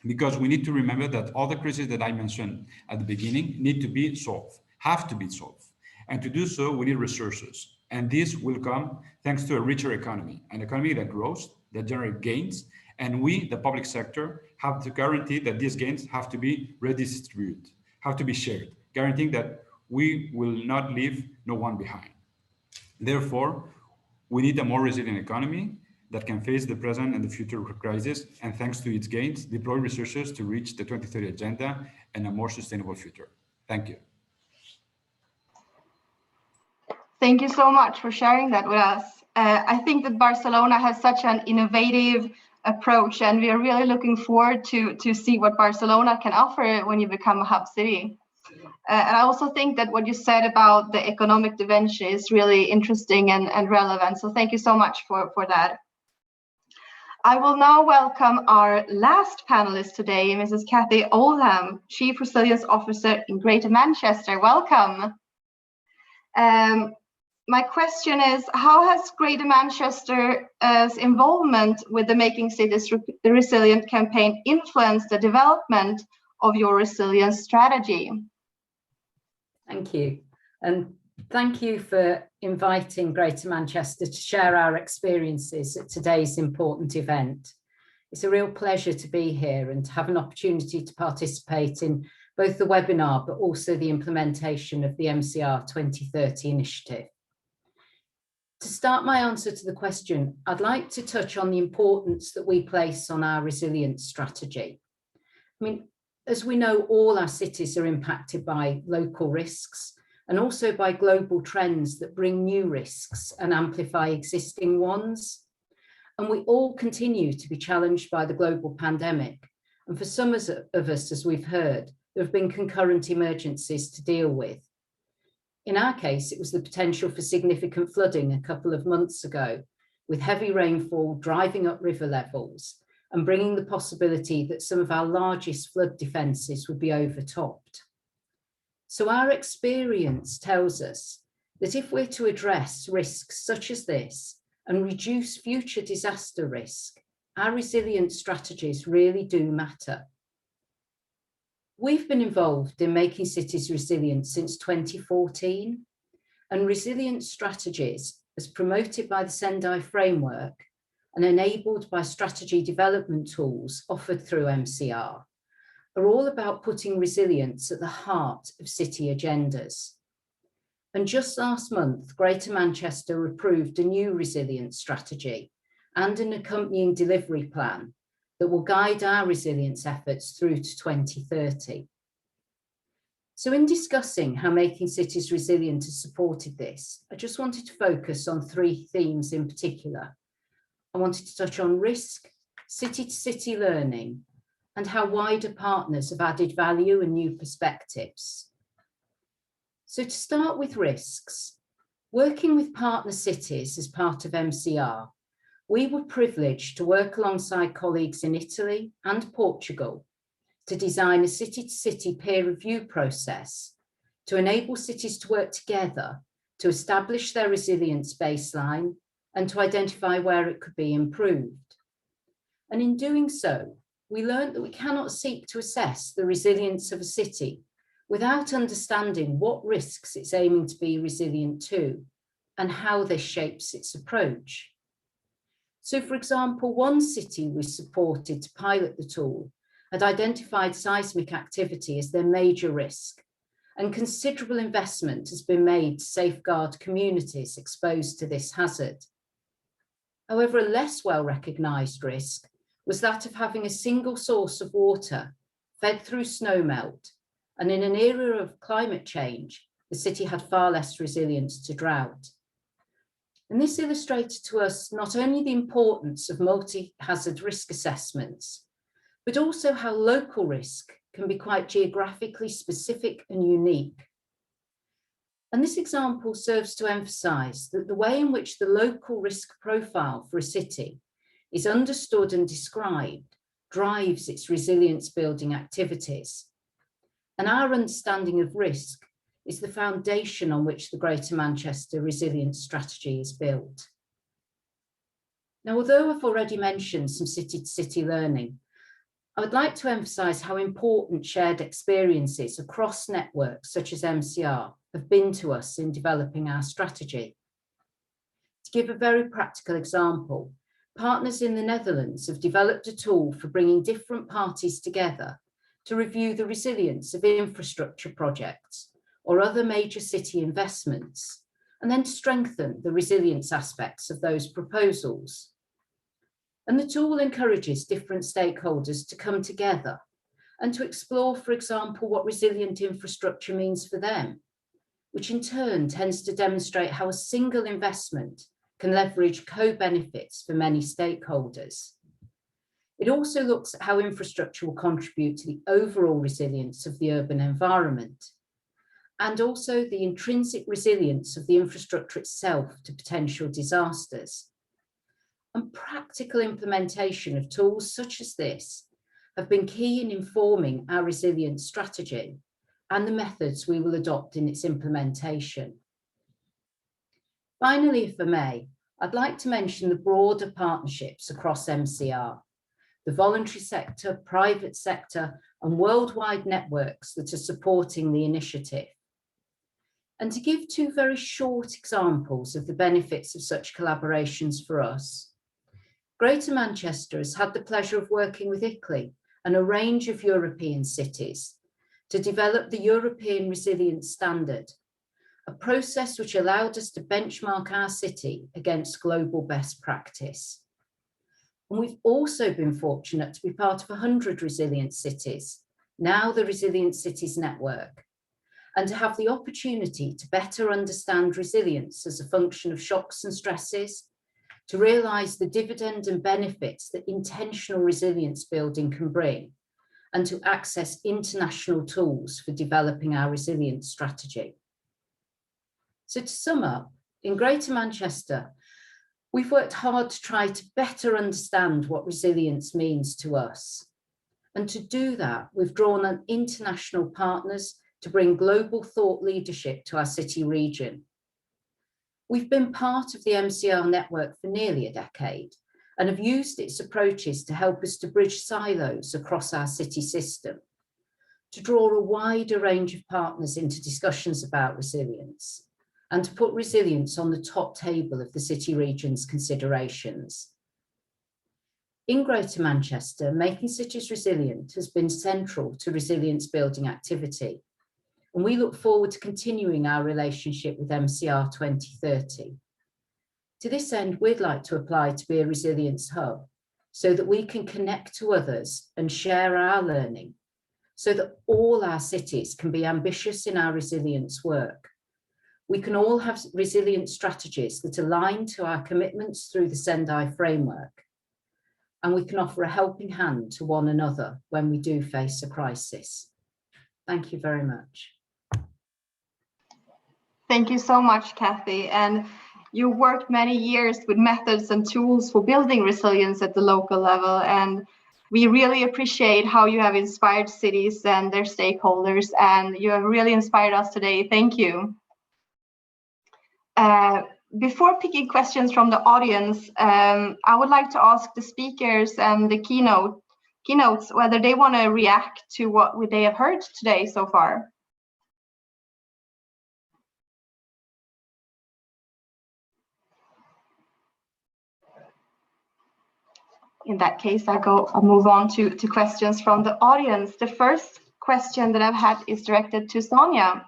Because we need to remember that all the crises that I mentioned at the beginning need to be solved, have to be solved. And to do so, we need resources. And this will come thanks to a richer economy, an economy that grows, that generates gains, and we, the public sector, have to guarantee that these gains have to be redistributed, have to be shared, guaranteeing that we will not leave no one behind. Therefore, we need a more resilient economy that can face the present and the future crises, and thanks to its gains, deploy resources to reach the 2030 agenda and a more sustainable future. Thank you. Thank you so much for sharing that with us. I think that Barcelona has such an innovative approach, and we are really looking forward to see what Barcelona can offer when you become a hub city. And I also think that what you said about the economic dimension is really interesting and relevant. So thank you so much for that. I will now welcome our last panelist today, Mrs. Kathy Oldham, Chief Resilience Officer in Greater Manchester. Welcome. My question is, how has Greater Manchester's involvement with the Making Cities Resilient campaign influenced the development of your resilience strategy? Thank you. And thank you for inviting Greater Manchester to share our experiences at today's important event. It's a real pleasure to be here and to have an opportunity to participate in both the webinar, but also the implementation of the MCR2030 initiative. To start my answer to the question, I'd like to touch on the importance that we place on our resilience strategy. I mean, as we know, all our cities are impacted by local risks and also by global trends that bring new risks and amplify existing ones. And we all continue to be challenged by the global pandemic. And for some of us, as we've heard, there have been concurrent emergencies to deal with. In our case, it was the potential for significant flooding a couple of months ago, with heavy rainfall driving up river levels and bringing the possibility that some of our largest flood defences would be overtopped. So our experience tells us that if we're to address risks such as this and reduce future disaster risk, our resilience strategies really do matter. We've been involved in Making Cities Resilient since 2014, and resilience strategies, as promoted by the Sendai framework and enabled by strategy development tools offered through MCR, are all about putting resilience at the heart of city agendas. And just last month, Greater Manchester approved a new resilience strategy and an accompanying delivery plan that will guide our resilience efforts through to 2030. So in discussing how Making Cities Resilient has supported this, I just wanted to focus on three themes in particular. I wanted to touch on risk, city-to-city learning, and how wider partners have added value and new perspectives. So to start with risks, working with partner cities as part of MCR, we were privileged to work alongside colleagues in Italy and Portugal to design a city-to-city peer review process to enable cities to work together to establish their resilience baseline and to identify where it could be improved. And in doing so, we learned that we cannot seek to assess the resilience of a city without understanding what risks it's aiming to be resilient to and how this shapes its approach. So, for example, one city we supported to pilot the tool had identified seismic activity as their major risk, and considerable investment has been made to safeguard communities exposed to this hazard. However, a less well-recognised risk was that of having a single source of water fed through snowmelt, and in an era of climate change, the city had far less resilience to drought. And this illustrated to us not only the importance of multi-hazard risk assessments, but also how local risk can be quite geographically specific and unique. And this example serves to emphasize that the way in which the local risk profile for a city is understood and described drives its resilience building activities. And our understanding of risk is the foundation on which the Greater Manchester Resilience Strategy is built. Now, although I've already mentioned some city-to-city learning, I would like to emphasize how important shared experiences across networks such as MCR have been to us in developing our strategy. To give a very practical example, partners in the Netherlands have developed a tool for bringing different parties together to review the resilience of infrastructure projects or other major city investments, and then to strengthen the resilience aspects of those proposals. And the tool encourages different stakeholders to come together and to explore, for example, what resilient infrastructure means for them, which in turn tends to demonstrate how a single investment can leverage co-benefits for many stakeholders. It also looks at how infrastructure will contribute to the overall resilience of the urban environment, and also the intrinsic resilience of the infrastructure itself to potential disasters. And practical implementation of tools such as this have been key in informing our resilience strategy and the methods we will adopt in its implementation. Finally, if I may, I'd like to mention the broader partnerships across MCR, the voluntary sector, private sector, and worldwide networks that are supporting the initiative. And to give two very short examples of the benefits of such collaborations for us, Greater Manchester has had the pleasure of working with ICLEI and a range of European cities to develop the European Resilience Standard, a process which allowed us to benchmark our city against global best practice. And we've also been fortunate to be part of 100 resilient cities, now the Resilient Cities Network, and to have the opportunity to better understand resilience as a function of shocks and stresses, to realise the dividend and benefits that intentional resilience building can bring, and to access international tools for developing our resilience strategy. So to sum up, in Greater Manchester, we've worked hard to try to better understand what resilience means to us. And to do that, we've drawn on international partners to bring global thought leadership to our city region. We've been part of the MCR network for nearly a decade and have used its approaches to help us to bridge silos across our city system, to draw a wider range of partners into discussions about resilience, and to put resilience on the top table of the city region's considerations. In Greater Manchester, making cities resilient has been central to resilience building activity, and we look forward to continuing our relationship with MCR2030. To this end, we'd like to apply to be a resilience hub so that we can connect to others and share our learning, so that all our cities can be ambitious in our resilience work. We can all have resilience strategies that align to our commitments through the Sendai framework, and we can offer a helping hand to one another when we do face a crisis. Thank you very much. Thank you so much, Kathy. And you worked many years with methods and tools for building resilience at the local level. And we really appreciate how you have inspired cities and their stakeholders. And you have really inspired us today. Thank you. Before picking questions from the audience, I would like to ask the speakers and the keynotes whether they want to react to what they have heard today so far. In that case, I'll move on to questions from the audience. The first question that I've had is directed to Sanya.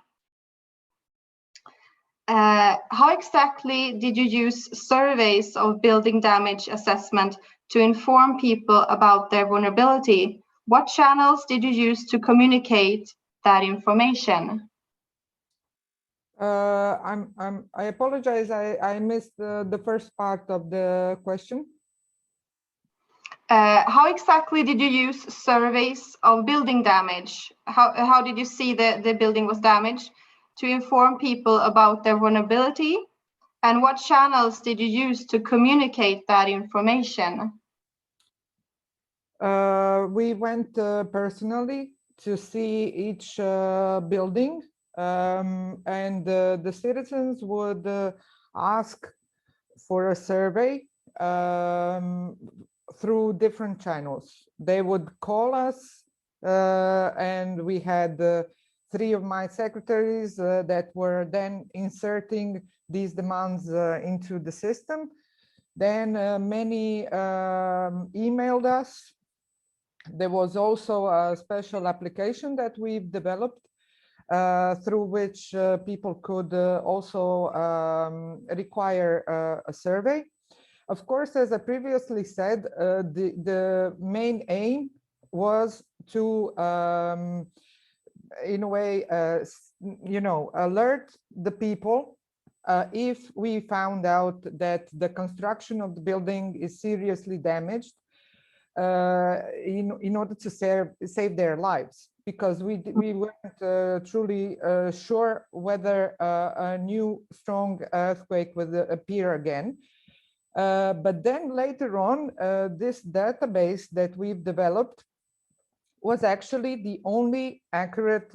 How exactly did you use surveys of building damage assessment to inform people about their vulnerability? What channels did you use to communicate that information? I apologize. I missed the first part of the question. How exactly did you use surveys of building damage? How did you see the building was damaged to inform people about their vulnerability? And what channels did you use to communicate that information? We went personally to see each building, and the citizens would ask for a survey through different channels. They would call us, and we had 3 of my secretaries that were then inserting these demands into the system. Then many emailed us. There was also a special application that we've developed through which people could also require a survey. Of course, as I previously said, the main aim was to, in a way, alert the people if we found out that the construction of the building is seriously damaged, in order to save their lives, because we weren't truly sure whether a new strong earthquake would appear again. But then later on, this database that we've developed was actually the only accurate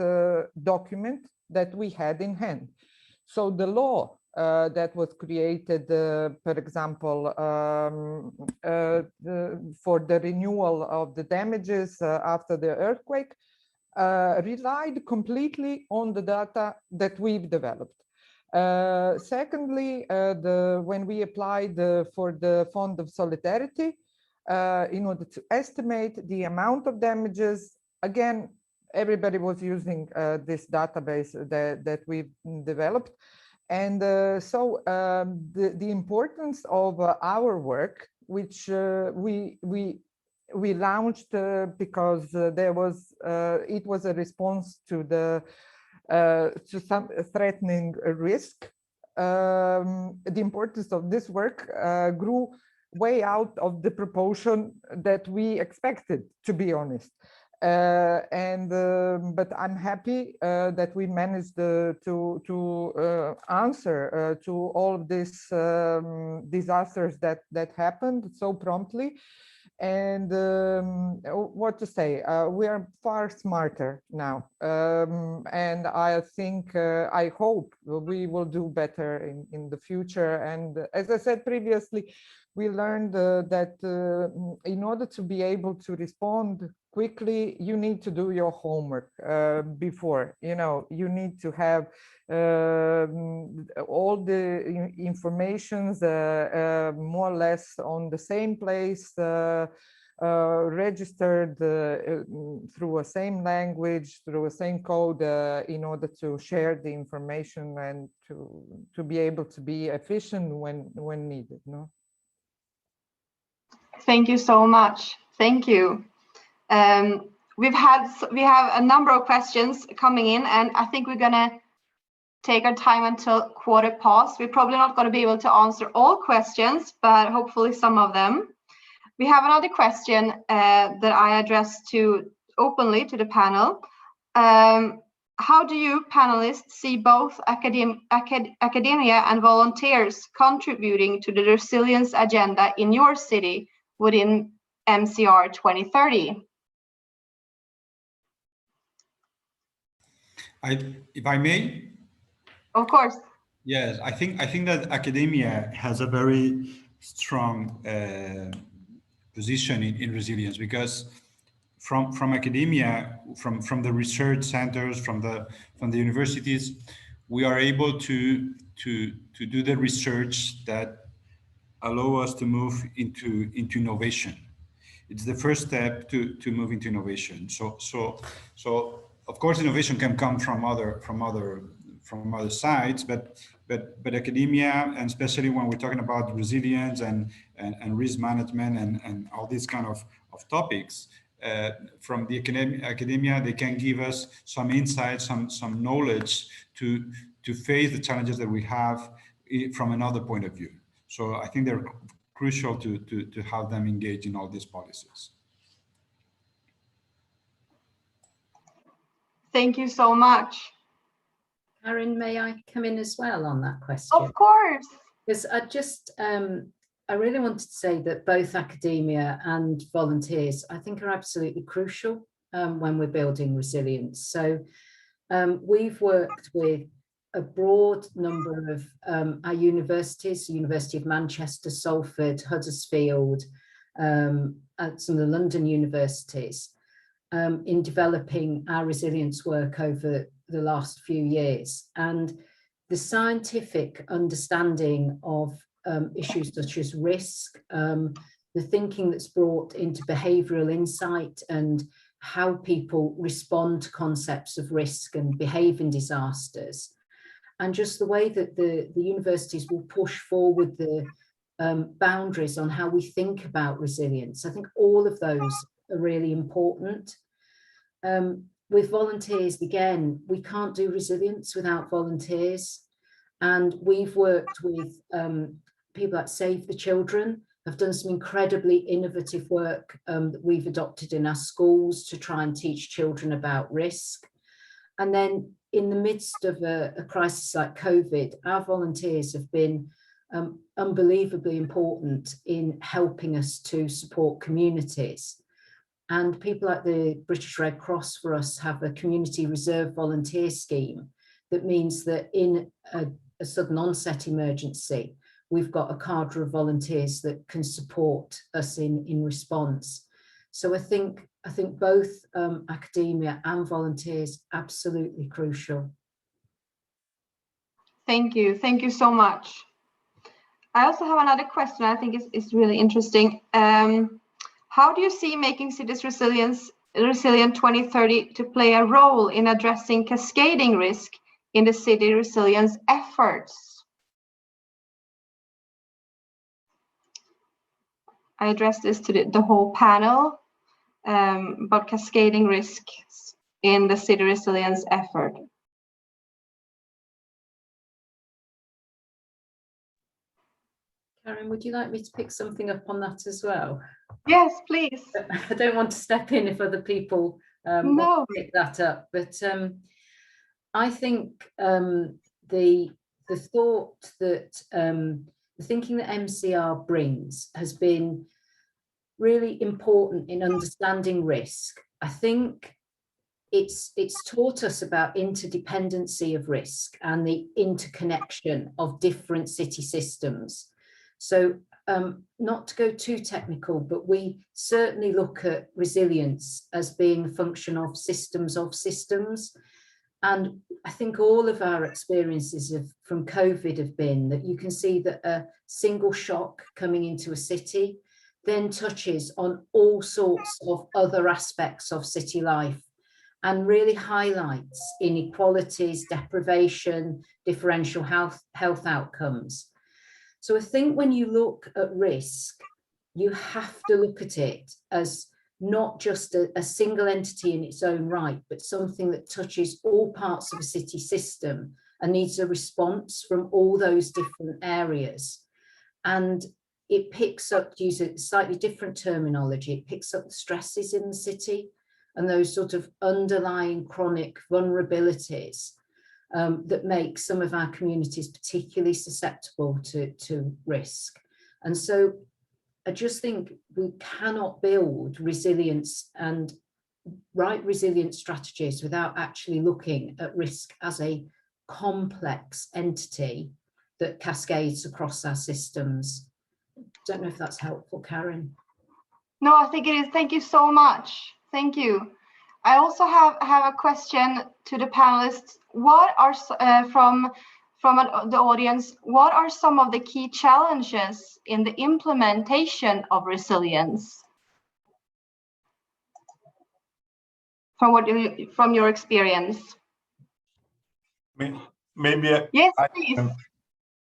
document that we had in hand. So the law that was created, for example, for the renewal of the damages after the earthquake, relied completely on the data that we've developed. Secondly, when we applied for the Fund of Solidarity, in order to estimate the amount of damages, again, everybody was using this database that we've developed. And so the importance of our work, which we launched because there was it was a response to some threatening risk. The importance of this work grew way out of the proportion that we expected, to be honest. But I'm happy that we managed to answer to all of these disasters that happened so promptly. And what to say, we are far smarter now, and I think I hope we will do better in the future. And as I said previously, we learned that in order to be able to respond quickly, you need to do your homework before. You need to have all the informations more or less on the same place, registered through a same language, through a same code, in order to share the information and to be able to be efficient when needed. No? Thank you so much. Thank you. We have a number of questions coming in, and I think we're gonna take our time until 1:15. We're probably not going to be able to answer all questions, but hopefully some of them. We have another question that I addressed openly to the panel. How do you panelists see both academia and volunteers contributing to the resilience agenda in your city within MCR 2030? If I may? Of course. Yes, I think that academia has a very strong position in resilience, because from academia, from the research centers, from the universities, we are able to do the research that allow us to move into innovation. It's the first step to move into innovation. So of course innovation can come from other sides, but academia, and especially when we're talking about resilience and risk management and all these kind of topics, from the academia, they can give us some insights, some knowledge to face the challenges that we have from another point of view. So I think they're crucial to have them engage in all these policies. Thank you so much. Karen, may I come in as well on that question? Of course. Because I really wanted to say that both academia and volunteers, I think, are absolutely crucial when we're building resilience. So we've worked with a broad number of our universities, University of Manchester, Salford, Huddersfield, and some of the London universities, in developing our resilience work over the last few years. And the scientific understanding of issues such as risk, the thinking that's brought into behavioural insight and how people respond to concepts of risk and behave in disasters, and just the way that the universities will push forward the boundaries on how we think about resilience. I think all of those are really important. With volunteers, again, we can't do resilience without volunteers. And we've worked with people like Save the Children, have done some incredibly innovative work that we've adopted in our schools to try and teach children about risk. And then in the midst of a crisis like COVID, our volunteers have been unbelievably important in helping us to support communities. And people like the British Red Cross for us have a community reserve volunteer scheme that means that in a sudden onset emergency, we've got a cadre of volunteers that can support us in response. So I think both academia and volunteers absolutely crucial. Thank you so much. I also have another question I think is really interesting. How do you see Making Cities Resilient 2030 to play a role in addressing cascading risk in the city resilience efforts? I addressed this to the whole panel about cascading risks in the city resilience effort. Karen, would you like me to pick something up on that as well? Yes, please. I don't want to step in if other people want to pick that up, but I think the thought that the thinking that MCR brings has been really important in understanding risk. I think it's taught us about interdependency of risk and the interconnection of different city systems. So not to go too technical, but we certainly look at resilience as being a function of systems. And I think all of our experiences from COVID have been that you can see that a single shock coming into a city then touches on all sorts of other aspects of city life and really highlights inequalities, deprivation, differential health outcomes. So I think when you look at risk, you have to look at it as not just a single entity in its own right, but something that touches all parts of a city system and needs a response from all those different areas. And it picks up, to use a slightly different terminology, it picks up the stresses in the city and those sort of underlying chronic vulnerabilities that make some of our communities particularly susceptible to risk. And so I just think we cannot build resilience and right resilience strategies without actually looking at risk as a complex entity that cascades across our systems. Don't know if that's helpful, Karen. No, I think it is. Thank you so much. Thank you. I also have a question to the panelists. What are from the audience, what are some of the key challenges in the implementation of resilience? From your experience? Maybe yes, please.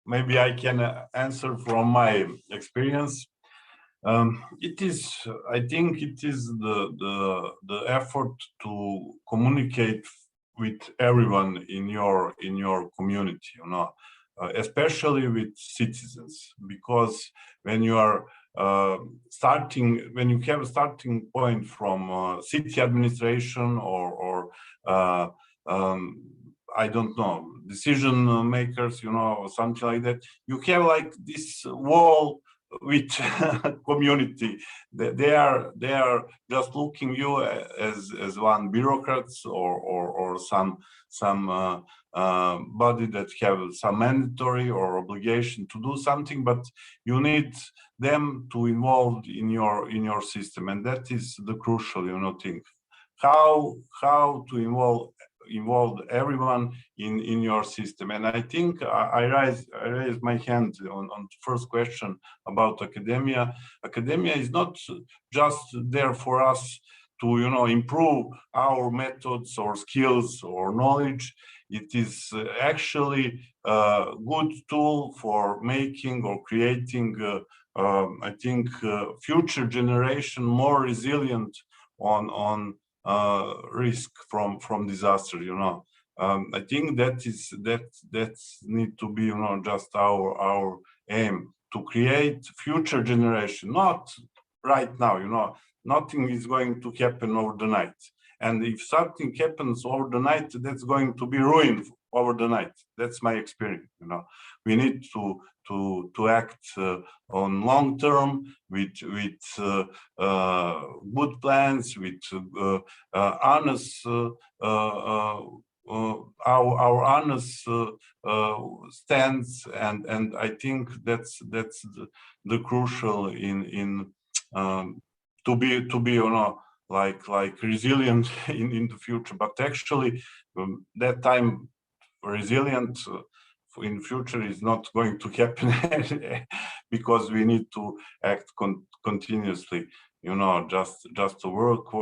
Maybe I can answer from my experience. It is, I think, it is the effort to communicate with everyone in your community. You know, especially with citizens, because when you are when you have a starting point from city administration or I don't know, decision makers, you know, or something like that, you have like this wall with community. They are just looking you as one bureaucrats or some body that have some mandatory or obligation to do something, but you need them to involve in your system, and that is the crucial, you know, thing. How to involve everyone in your system. And I think I raised my hand on the first question about academia. Academia is not just there for us to, you know, improve our methods or skills or knowledge. It is actually a good tool for making or creating, I think, future generation more resilient on risk from disaster, you know. I think that need to be, you know, just our aim, to create future generation, not right now, you know. Nothing is going to happen over the night, and if something happens over the night, that's going to be ruined over the night. That's my experience, you know. We need to act on long term with good plans, with honest our honest stance, and I think that's the crucial in to be, you know, like resilient in the future. But actually that time resilient in future is not going to happen because we need to act continuously, you know, just to work,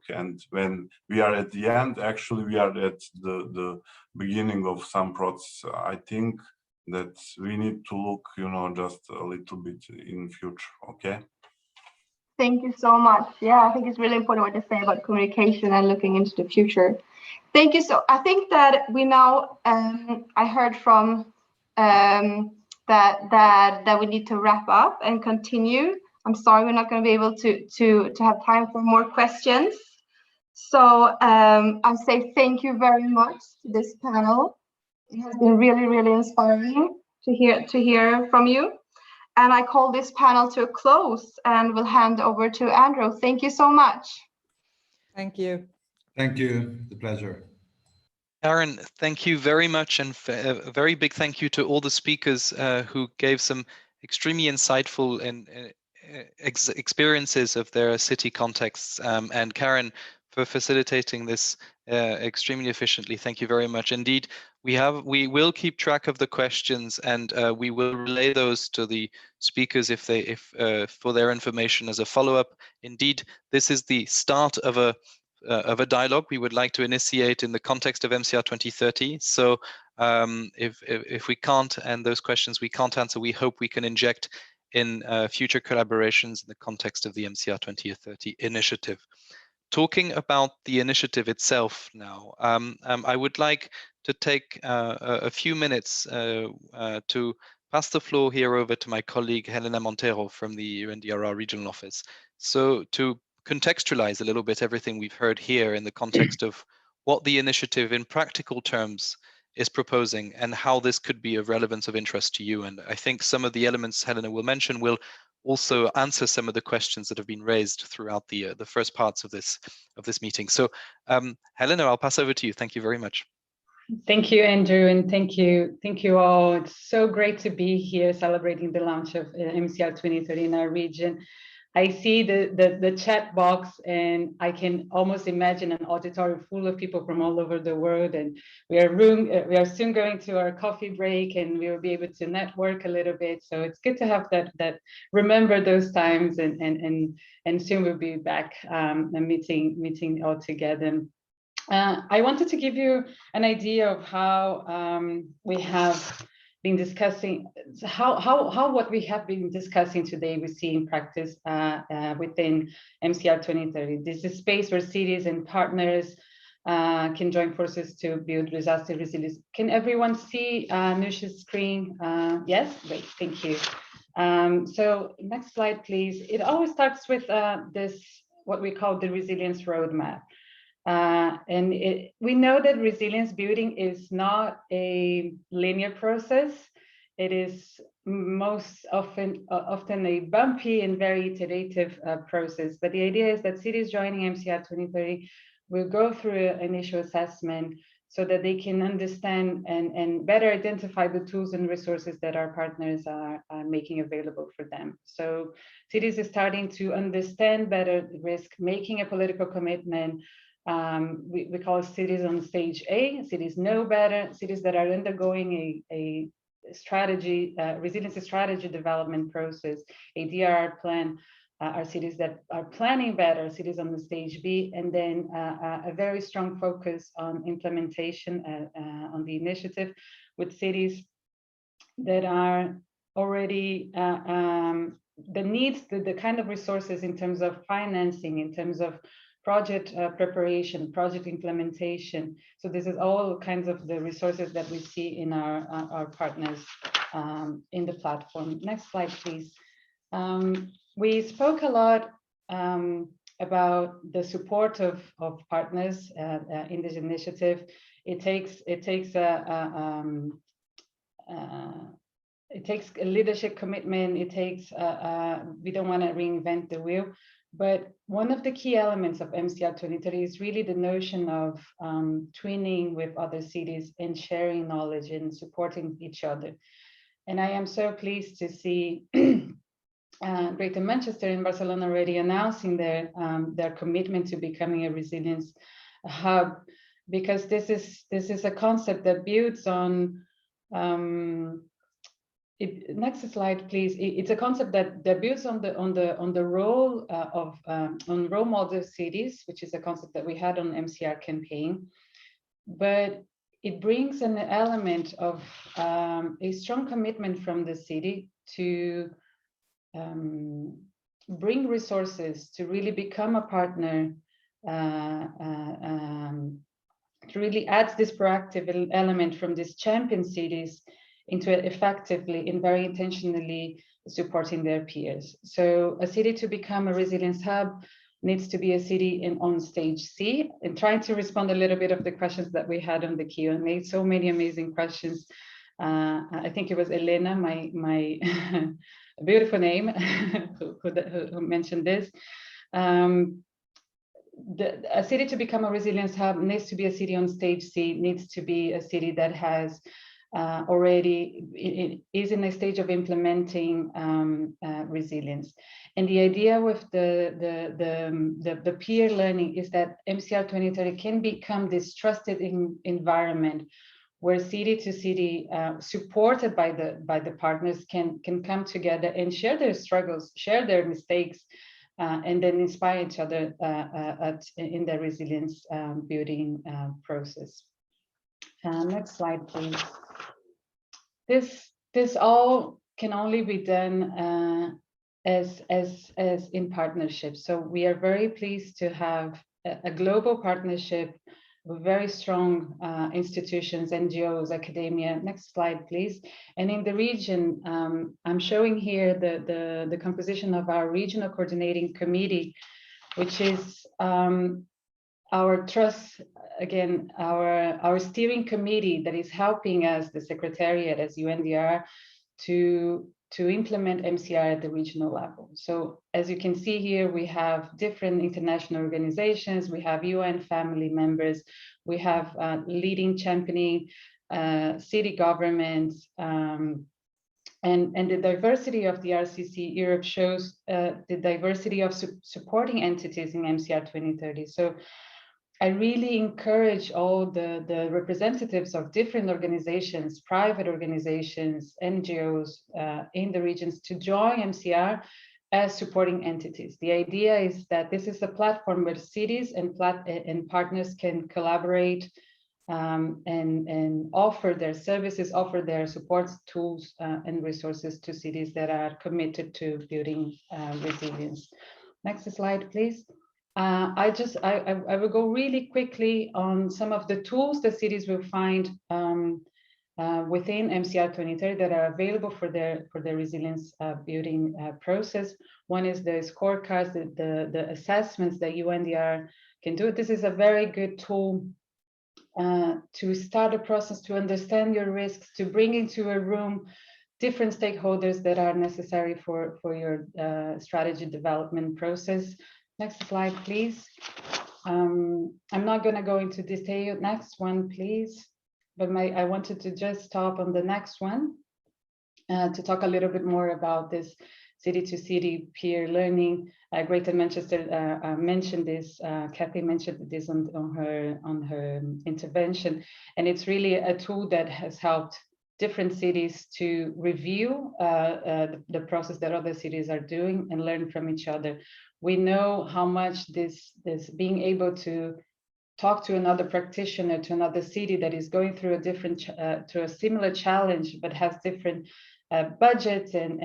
and when we are at the end, actually we are at the beginning of some process. I think that we need to look, you know, just a little bit in future. Okay. Thank you so much. Yeah, I think it's really important what to say about communication and looking into the future. Thank you. So I think that we now, I heard from that we need to wrap up and continue. I'm sorry, we're not going to be able to have time for more questions. So I say thank you very much to this panel. It has been really, really inspiring to hear from you. And I call this panel to a close and will hand over to Andrew. Thank you so much. Thank you. Thank you. It's a pleasure. Karen, thank you very much, and a very big thank you to all the speakers who gave some extremely insightful and experiences of their city contexts, and Karen for facilitating this extremely efficiently. Thank you very much indeed. We will keep track of the questions, and we will relay those to the speakers if for their information as a follow-up. Indeed, this is the start of a dialogue we would like to initiate in the context of MCR 2030. So if we can't, and those questions we can't answer, we hope we can inject in future collaborations in the context of the MCR 2030 initiative. Talking about the initiative itself now, I would like to take a few minutes to pass the floor here over to my colleague Helena Montero from the UNDRR Regional Office. So to contextualize a little bit everything we've heard here in the context of what the initiative in practical terms is proposing and how this could be of relevance of interest to you. And I think some of the elements Helena will mention will also answer some of the questions that have been raised throughout the first parts of this meeting. So Helena, I'll pass over to you. Thank you very much. Thank you, Andrew, and thank you all. It's so great to be here celebrating the launch of MCR 2030 in our region. I see the chat box, and I can almost imagine an auditorium full of people from all over the world. And we are soon going to our coffee break, and we will be able to network a little bit. So it's good to have that remember those times, and soon we'll be back meeting all together. I wanted to give you an idea of how we have been discussing, how what we have been discussing today we see in practice within MCR 2030. This is a space where cities and partners can join forces to build disaster resilience. Can everyone see Nusha's screen? Yes, great, thank you. So next slide, please. It always starts with this, what we call the resilience roadmap. And we know that resilience building is not a linear process. It is most often a bumpy and very iterative process. But the idea is that cities joining MCR 2030 will go through an initial assessment so that they can understand and better identify the tools and resources that our partners are making available for them. So cities are starting to understand better the risk, making a political commitment. We call it cities on stage A. Cities know better. Cities that are undergoing a strategy, resilience strategy development process, a DRR plan, are cities that are planning better, cities on the stage B, and then a very strong focus on implementation on the initiative with cities that are already that needs the kind of resources in terms of financing, in terms of project preparation, project implementation. So this is all kinds of the resources that we see in our partners in the platform. Next slide, please. We spoke a lot about the support of partners in this initiative. It takes a leadership commitment. It takes we don't want to reinvent the wheel. But one of the key elements of MCR 2030 is really the notion of twinning with other cities and sharing knowledge and supporting each other. And I am so pleased to see Greater Manchester and Barcelona already announcing their commitment to becoming a resilience hub, because this is a concept that builds on next slide, please. It's a concept that builds on the role of on role model cities, which is a concept that we had on MCR campaign, but it brings an element of a strong commitment from the city to bring resources, to really become a partner, to really add this proactive element from these champion cities into effectively and very intentionally supporting their peers. So a city to become a resilience hub needs to be a city on stage C. And trying to respond a little bit of the questions that we had on the Q&A, so many amazing questions. I think it was Elena, my beautiful name, who mentioned this. A city to become a resilience hub needs to be a city on stage C, needs to be a city that has already is in a stage of implementing resilience. And the idea with the peer learning is that MCR 2030 can become this trusted environment where city to city, supported by the partners, can come together and share their struggles, share their mistakes, and then inspire each other in their resilience building process. Next slide, please. This all can only be done as in partnership. So we are very pleased to have a global partnership with very strong institutions, NGOs, academia. Next slide, please. And in the region, I'm showing here the composition of our regional coordinating committee, which is our trust, again, our steering committee that is helping us, the secretariat as UNDR, to implement MCR at the regional level. So as you can see here, we have different international organizations, we have UN family members, we have leading championing city governments, and the diversity of the RCC Europe shows the diversity of supporting entities in MCR 2030. So I really encourage all the representatives of different organizations, private organizations, NGOs in the regions to join MCR as supporting entities. The idea is that this is a platform where cities and partners can collaborate and offer their services, offer their support tools and resources to cities that are committed to building resilience. Next slide, please. I will go really quickly on some of the tools that cities will find within MCR2030 that are available for their resilience building process. One is the scorecards, the assessments that UNDR can do. This is a very good tool to start a process, to understand your risks, to bring into a room different stakeholders that are necessary for your strategy development process. Next slide, please. I'm not going to go into detail. Next one, please. But I wanted to just stop on the next one to talk a little bit more about this city-to-city peer learning. Greater Manchester mentioned this. Kathy mentioned this on her intervention, and it's really a tool that has helped different cities to review the process that other cities are doing and learn from each other. We know how much this being able to talk to another practitioner, to another city that is going through a similar challenge, but has different budgets and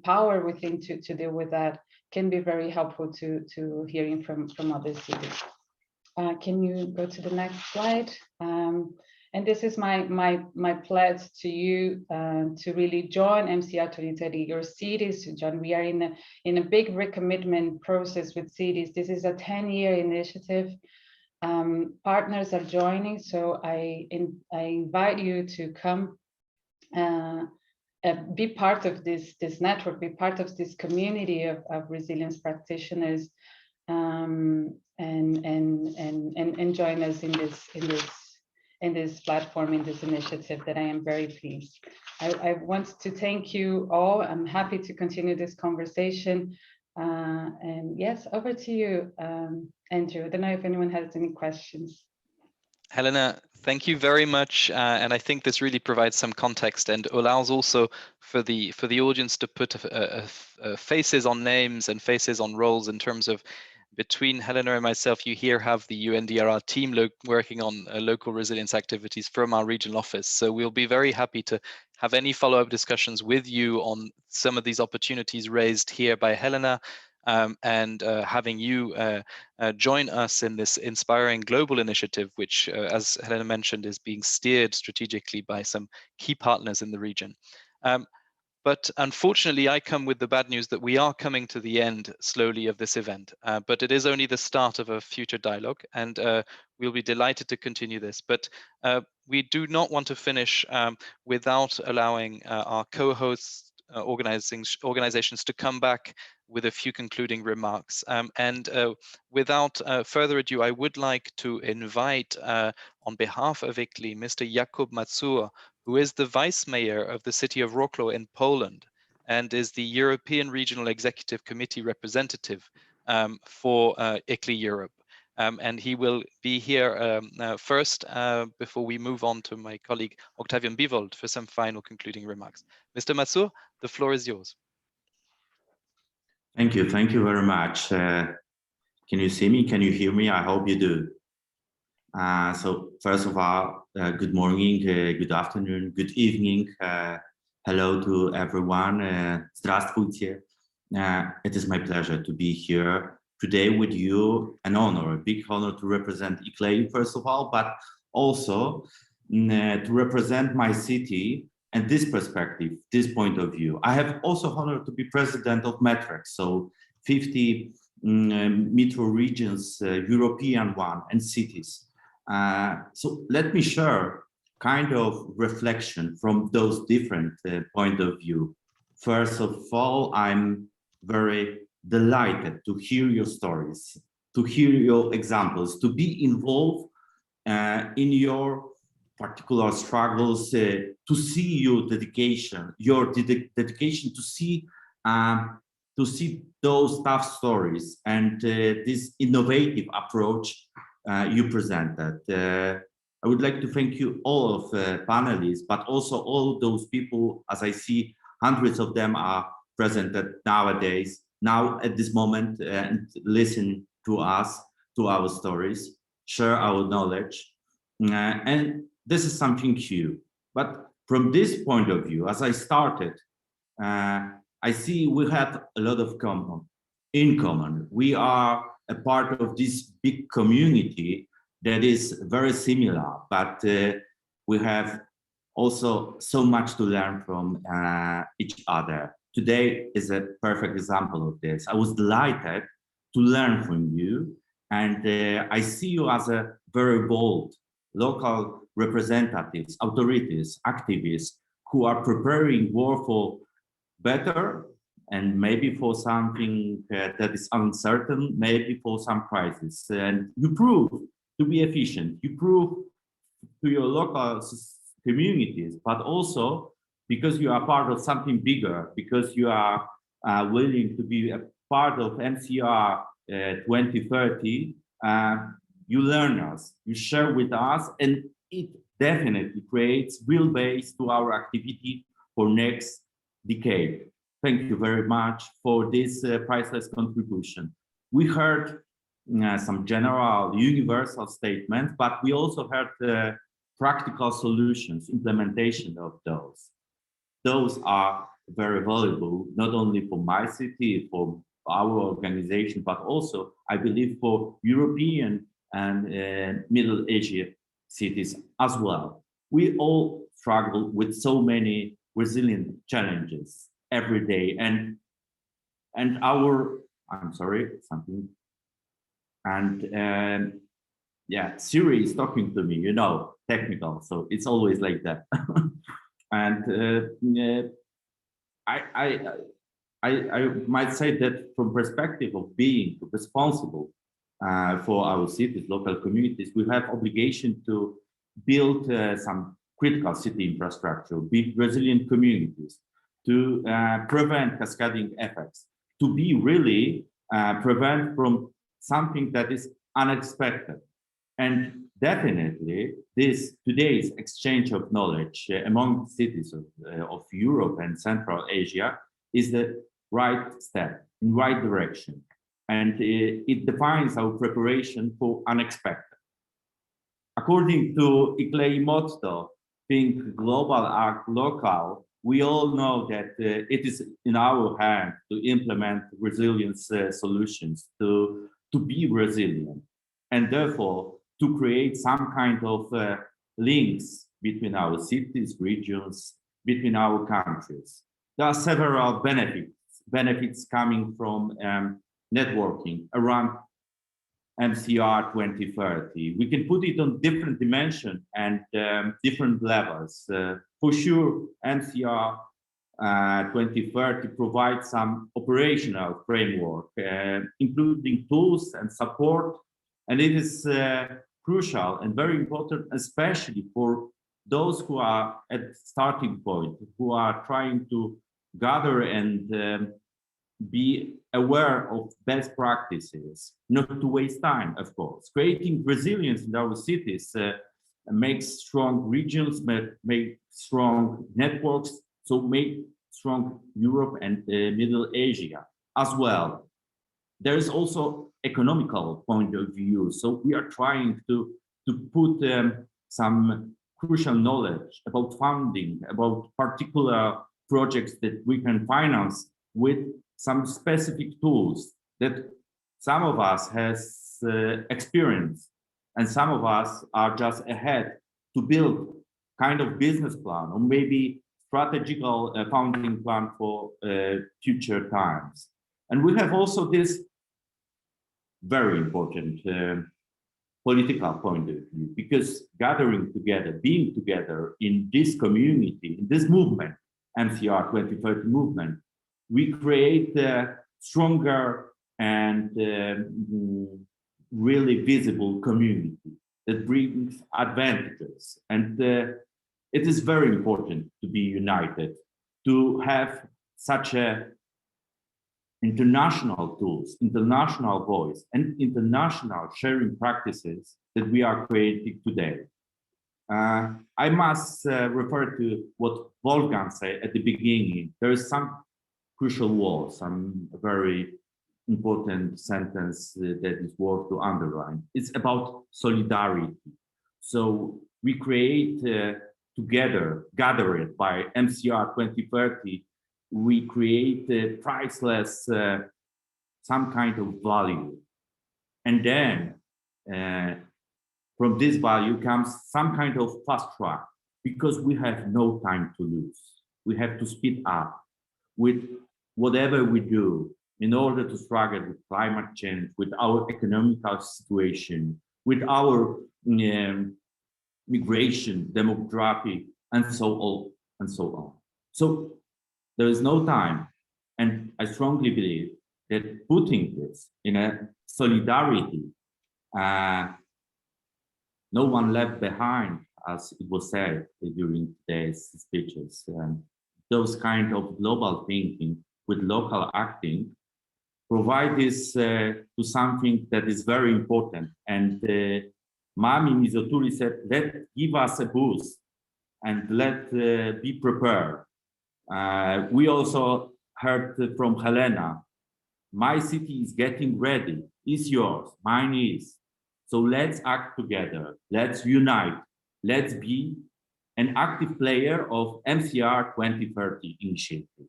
power within to deal with that, can be very helpful to hearing from other cities. Can you go to the next slide? And this is my pledge to you to really join MCR2030, your cities to join. We are in a big recommitment process with cities. This is a 10-year initiative. Partners are joining, so I invite you to come be part of this network, be part of this community of resilience practitioners, and join us in this platform, in this initiative that I am very pleased. I want to thank you all. I'm happy to continue this conversation. And yes, over to you, Andrew. I don't know if anyone has any questions. Helena, thank you very much, and I think this really provides some context and allows also for the audience to put faces on names and faces on roles in terms of between Helena and myself. You here have the UNDRR team working on local resilience activities from our regional office. So we'll be very happy to have any follow-up discussions with you on some of these opportunities raised here by Helena. And having you join us in this inspiring global initiative, which, as Helena mentioned, is being steered strategically by some key partners in the region. But unfortunately, I come with the bad news that we are coming to the end slowly of this event, but it is only the start of a future dialogue, and we'll be delighted to continue this. But we do not want to finish without allowing our co-hosts, organizations to come back with a few concluding remarks. Without further ado, I would like to invite, on behalf of ICLEI, Mr. Jakub Mazur, who is the Vice Mayor of the city of Wrocław in Poland and is the European Regional Executive Committee representative for ICLEI Europe. And he will be here first before we move on to my colleague Octavian Bivold for some final concluding remarks. Mr. Mazur, the floor is yours. Thank you very much. Can you see me? Can you hear me? I hope you do. So first of all, good morning, good afternoon, good evening. Hello to everyone. Здравствуйте. It is my pleasure to be here today with you. An honor, a big honor to represent ICLEI, first of all, but also to represent my city and this perspective, this point of view. I have also honor to be president of METREX, so 50 metro regions, European one, and cities. So let me share kind of reflection from those different point of view. First of all, I'm very delighted to hear your stories, to hear your examples, to be involved in your particular struggles, to see your dedication, to see those tough stories and this innovative approach you presented. I would like to thank you all of panelists, but also all those people, as I see hundreds of them are presented nowadays, now at this moment, and listen to us, to our stories, share our knowledge. And this is something new. But from this point of view, as I started, I see we had a lot of common. in common. We are a part of this big community that is very similar, but we have also so much to learn from each other. Today is a perfect example of this. I was delighted to learn from you, and I see you as a very bold local representatives, authorities, activists who are preparing war for better and maybe for something that is uncertain, maybe for some crisis. And you prove to be efficient. You prove to your local communities, but also because you are part of something bigger, because you are willing to be a part of MCR 2030, you learn us, you share with us, and it definitely creates real base to our activity for next decade. Thank you very much for this priceless contribution. We heard some general universal statements, but we also heard practical solutions, implementation of those. Those are very valuable, not only for my city, for our organization, but also, I believe, for European and Middle Asia cities as well. We all struggle with so many resilient challenges every day, and our, I'm sorry, something, and yeah, Siri is talking to me, you know, technical, so it's always like that. And I might say that from perspective of being responsible for our cities, local communities, we have obligation to build some critical city infrastructure, build resilient communities, to prevent cascading effects, to be really prevent from something that is unexpected. And definitely today's exchange of knowledge among cities of Europe and Central Asia is the right step in right direction. And it defines our preparation for unexpected. According to ICLEI motto, think global, act local, we all know that it is in our hand to implement resilience solutions, to be resilient, and therefore to create some kind of links between our cities, regions, between our countries. There are several benefits coming from networking around MCR 2030. We can put it on different dimensions and different levels. For sure, MCR 2030 provides some operational framework, including tools and support, and it is crucial and very important, especially for those who are at starting point, who are trying to gather and be aware of best practices, not to waste time, of course. Creating resilience in our cities makes strong regions, make strong networks, so make strong Europe and Middle Asia as well. There is also economical point of view. So we are trying to put some crucial knowledge about funding, about particular projects that we can finance with some specific tools that some of us has experience, and some of us are just ahead to build kind of business plan or maybe strategical founding plan for future times. And we have also this very important political point of view, because gathering together, being together in this community, in this movement, MCR 2030 movement, we create a stronger and really visible community that brings advantages. And it is very important to be united, to have such a international tools, international voice, and international sharing practices that we are creating today. I must refer to what Wolfgang said at the beginning. There is some crucial word, some very important sentence that is worth to underline. It's about solidarity. So we create together, gathered by MCR 2030, we create priceless some kind of value. And then from this value comes some kind of fast track, because we have no time to lose. We have to speed up with whatever we do in order to struggle with climate change, with our economical situation, with our migration, demographic, and so on and so on. So there is no time, and I strongly believe that putting this in a solidarity, no one left behind, as it was said during today's speeches. Those kind of global thinking with local acting provide this to something that is very important. And Mami Mizoturi said, give us a boost and let be prepared. We also heard from Helena, my city is getting ready, it's yours, mine is. So let's act together, let's unite, let's be an active player of MCR2030 initiative.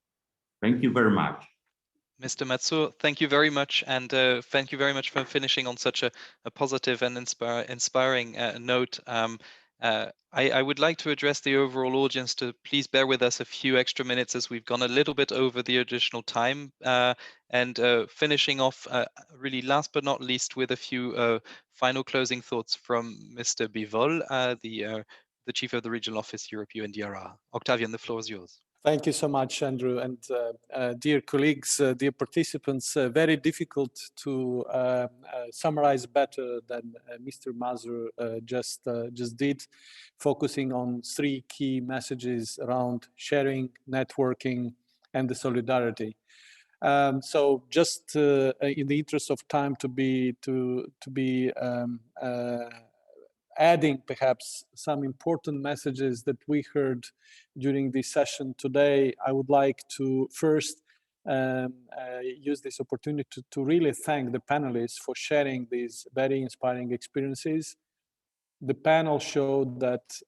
Thank you very much. Mr. Matsur, thank you very much, and thank you very much for finishing on such a positive and inspiring note. I would like to address the overall audience to please bear with us a few extra minutes, as we've gone a little bit over the additional time, and finishing off really last but not least with a few final closing thoughts from Mr. Bivol, the Chief of the Regional Office, Europe, UNDRR. Octavian, the floor is yours. Thank you so much, Andrew, and dear colleagues, dear participants. Very difficult to summarize better than Mr. Mazur just did, focusing on three key messages around sharing, networking, and the solidarity. So, just in the interest of time, to be adding perhaps some important messages that we heard during this session today, I would like to first use this opportunity to really thank the panelists for sharing these very inspiring experiences. The panel showed that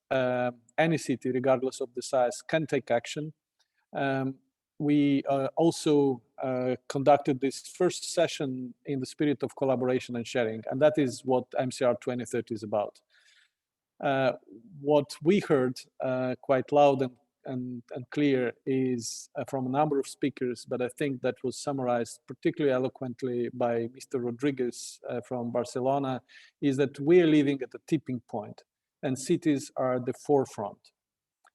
any city, regardless of the size, can take action. We also conducted this first session in the spirit of collaboration and sharing, and that is what MCR 2030 is about. What we heard quite loud and clear is from a number of speakers, but I think that was summarized particularly eloquently by Mr. Rodriguez from Barcelona, is that we are living at a tipping point and cities are at the forefront.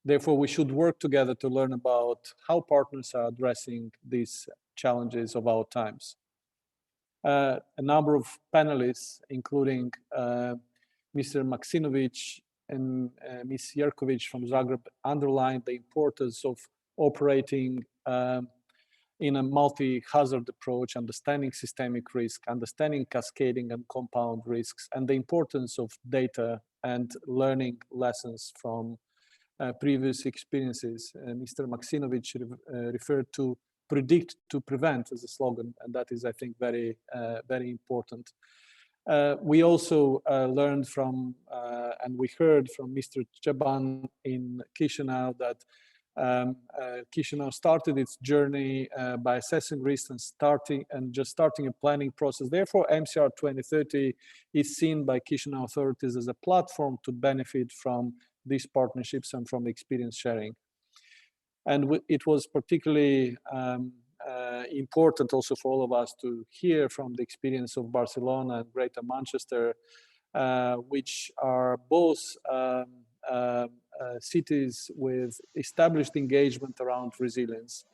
Therefore, we should work together to learn about how partners are addressing these challenges of our times. A number of panelists, including Mr. Maksinovic and Ms. Serkowicz from Zagreb, underlined the importance of operating in a multi-hazard approach, understanding systemic risk, understanding cascading and compound risks, and the importance of data and learning lessons from previous experiences. Mr. Maksinovic referred to predict to prevent as a slogan, and that is, I think, very, very important. We also learned from, and we heard from Mr. Chaban in Chisinau that Chisinau started its journey by assessing risks and starting a planning process. Therefore, MCR 2030 is seen by Chisinau authorities as a platform to benefit from these partnerships and from experience sharing. And it was particularly important also for all of us to hear from the experience of Barcelona and Greater Manchester, which are both cities with established engagement around resilience,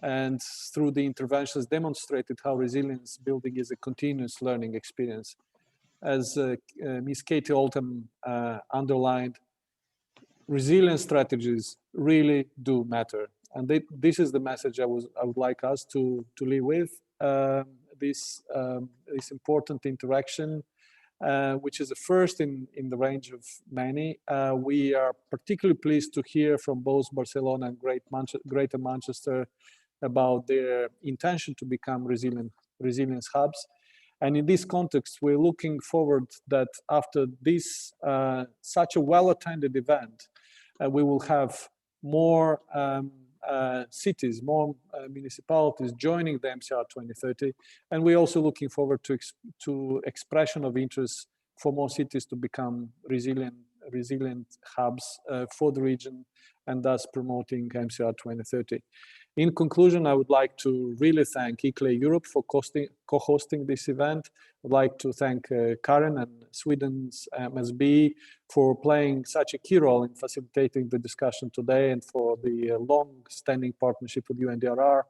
and through the interventions demonstrated how resilience building is a continuous learning experience. As Ms. Katie Oldham underlined, resilience strategies really do matter. And this is the message I would like us to leave with, this important interaction, which is the first in the range of many. We are particularly pleased to hear from both Barcelona and Greater Manchester about their intention to become resilience hubs. And in this context, we're looking forward that after this such a well-attended event, we will have more cities, more municipalities joining the MCR 2030. And we're also looking forward to expression of interest for more cities to become resilient hubs for the region, and thus promoting MCR 2030. In conclusion, I would like to really thank ICLE Europe for co-hosting this event. I'd like to thank Karen and Sweden's MSB for playing such a key role in facilitating the discussion today, and for the long-standing partnership with UNDRR,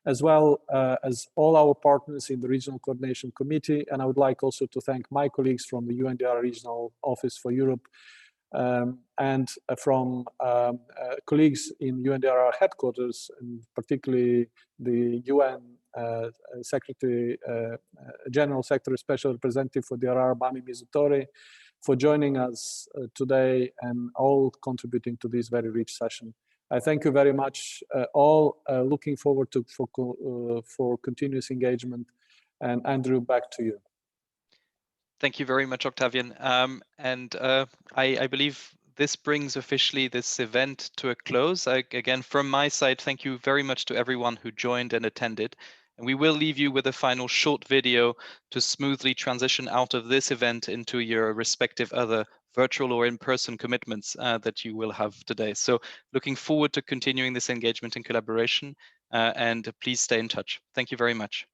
as well as all our partners in the Regional Coordination Committee. And I would like also to thank my colleagues from the UNDRR Regional Office for Europe, and from colleagues in UNDRR headquarters, and particularly the UN General Secretary Special Representative for DRR, Mami Mizutori, for joining us today and all contributing to this very rich session. I thank you very much all, looking forward to for continuous engagement. And Andrew, back to you. Thank you very much, Octavian. I believe this brings officially this event to a close. Again, from my side, thank you very much to everyone who joined and attended. And we will leave you with a final short video to smoothly transition out of this event into your respective other virtual or in-person commitments that you will have today. So looking forward to continuing this engagement and collaboration, and please stay in touch. Thank you very much.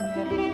Thank you.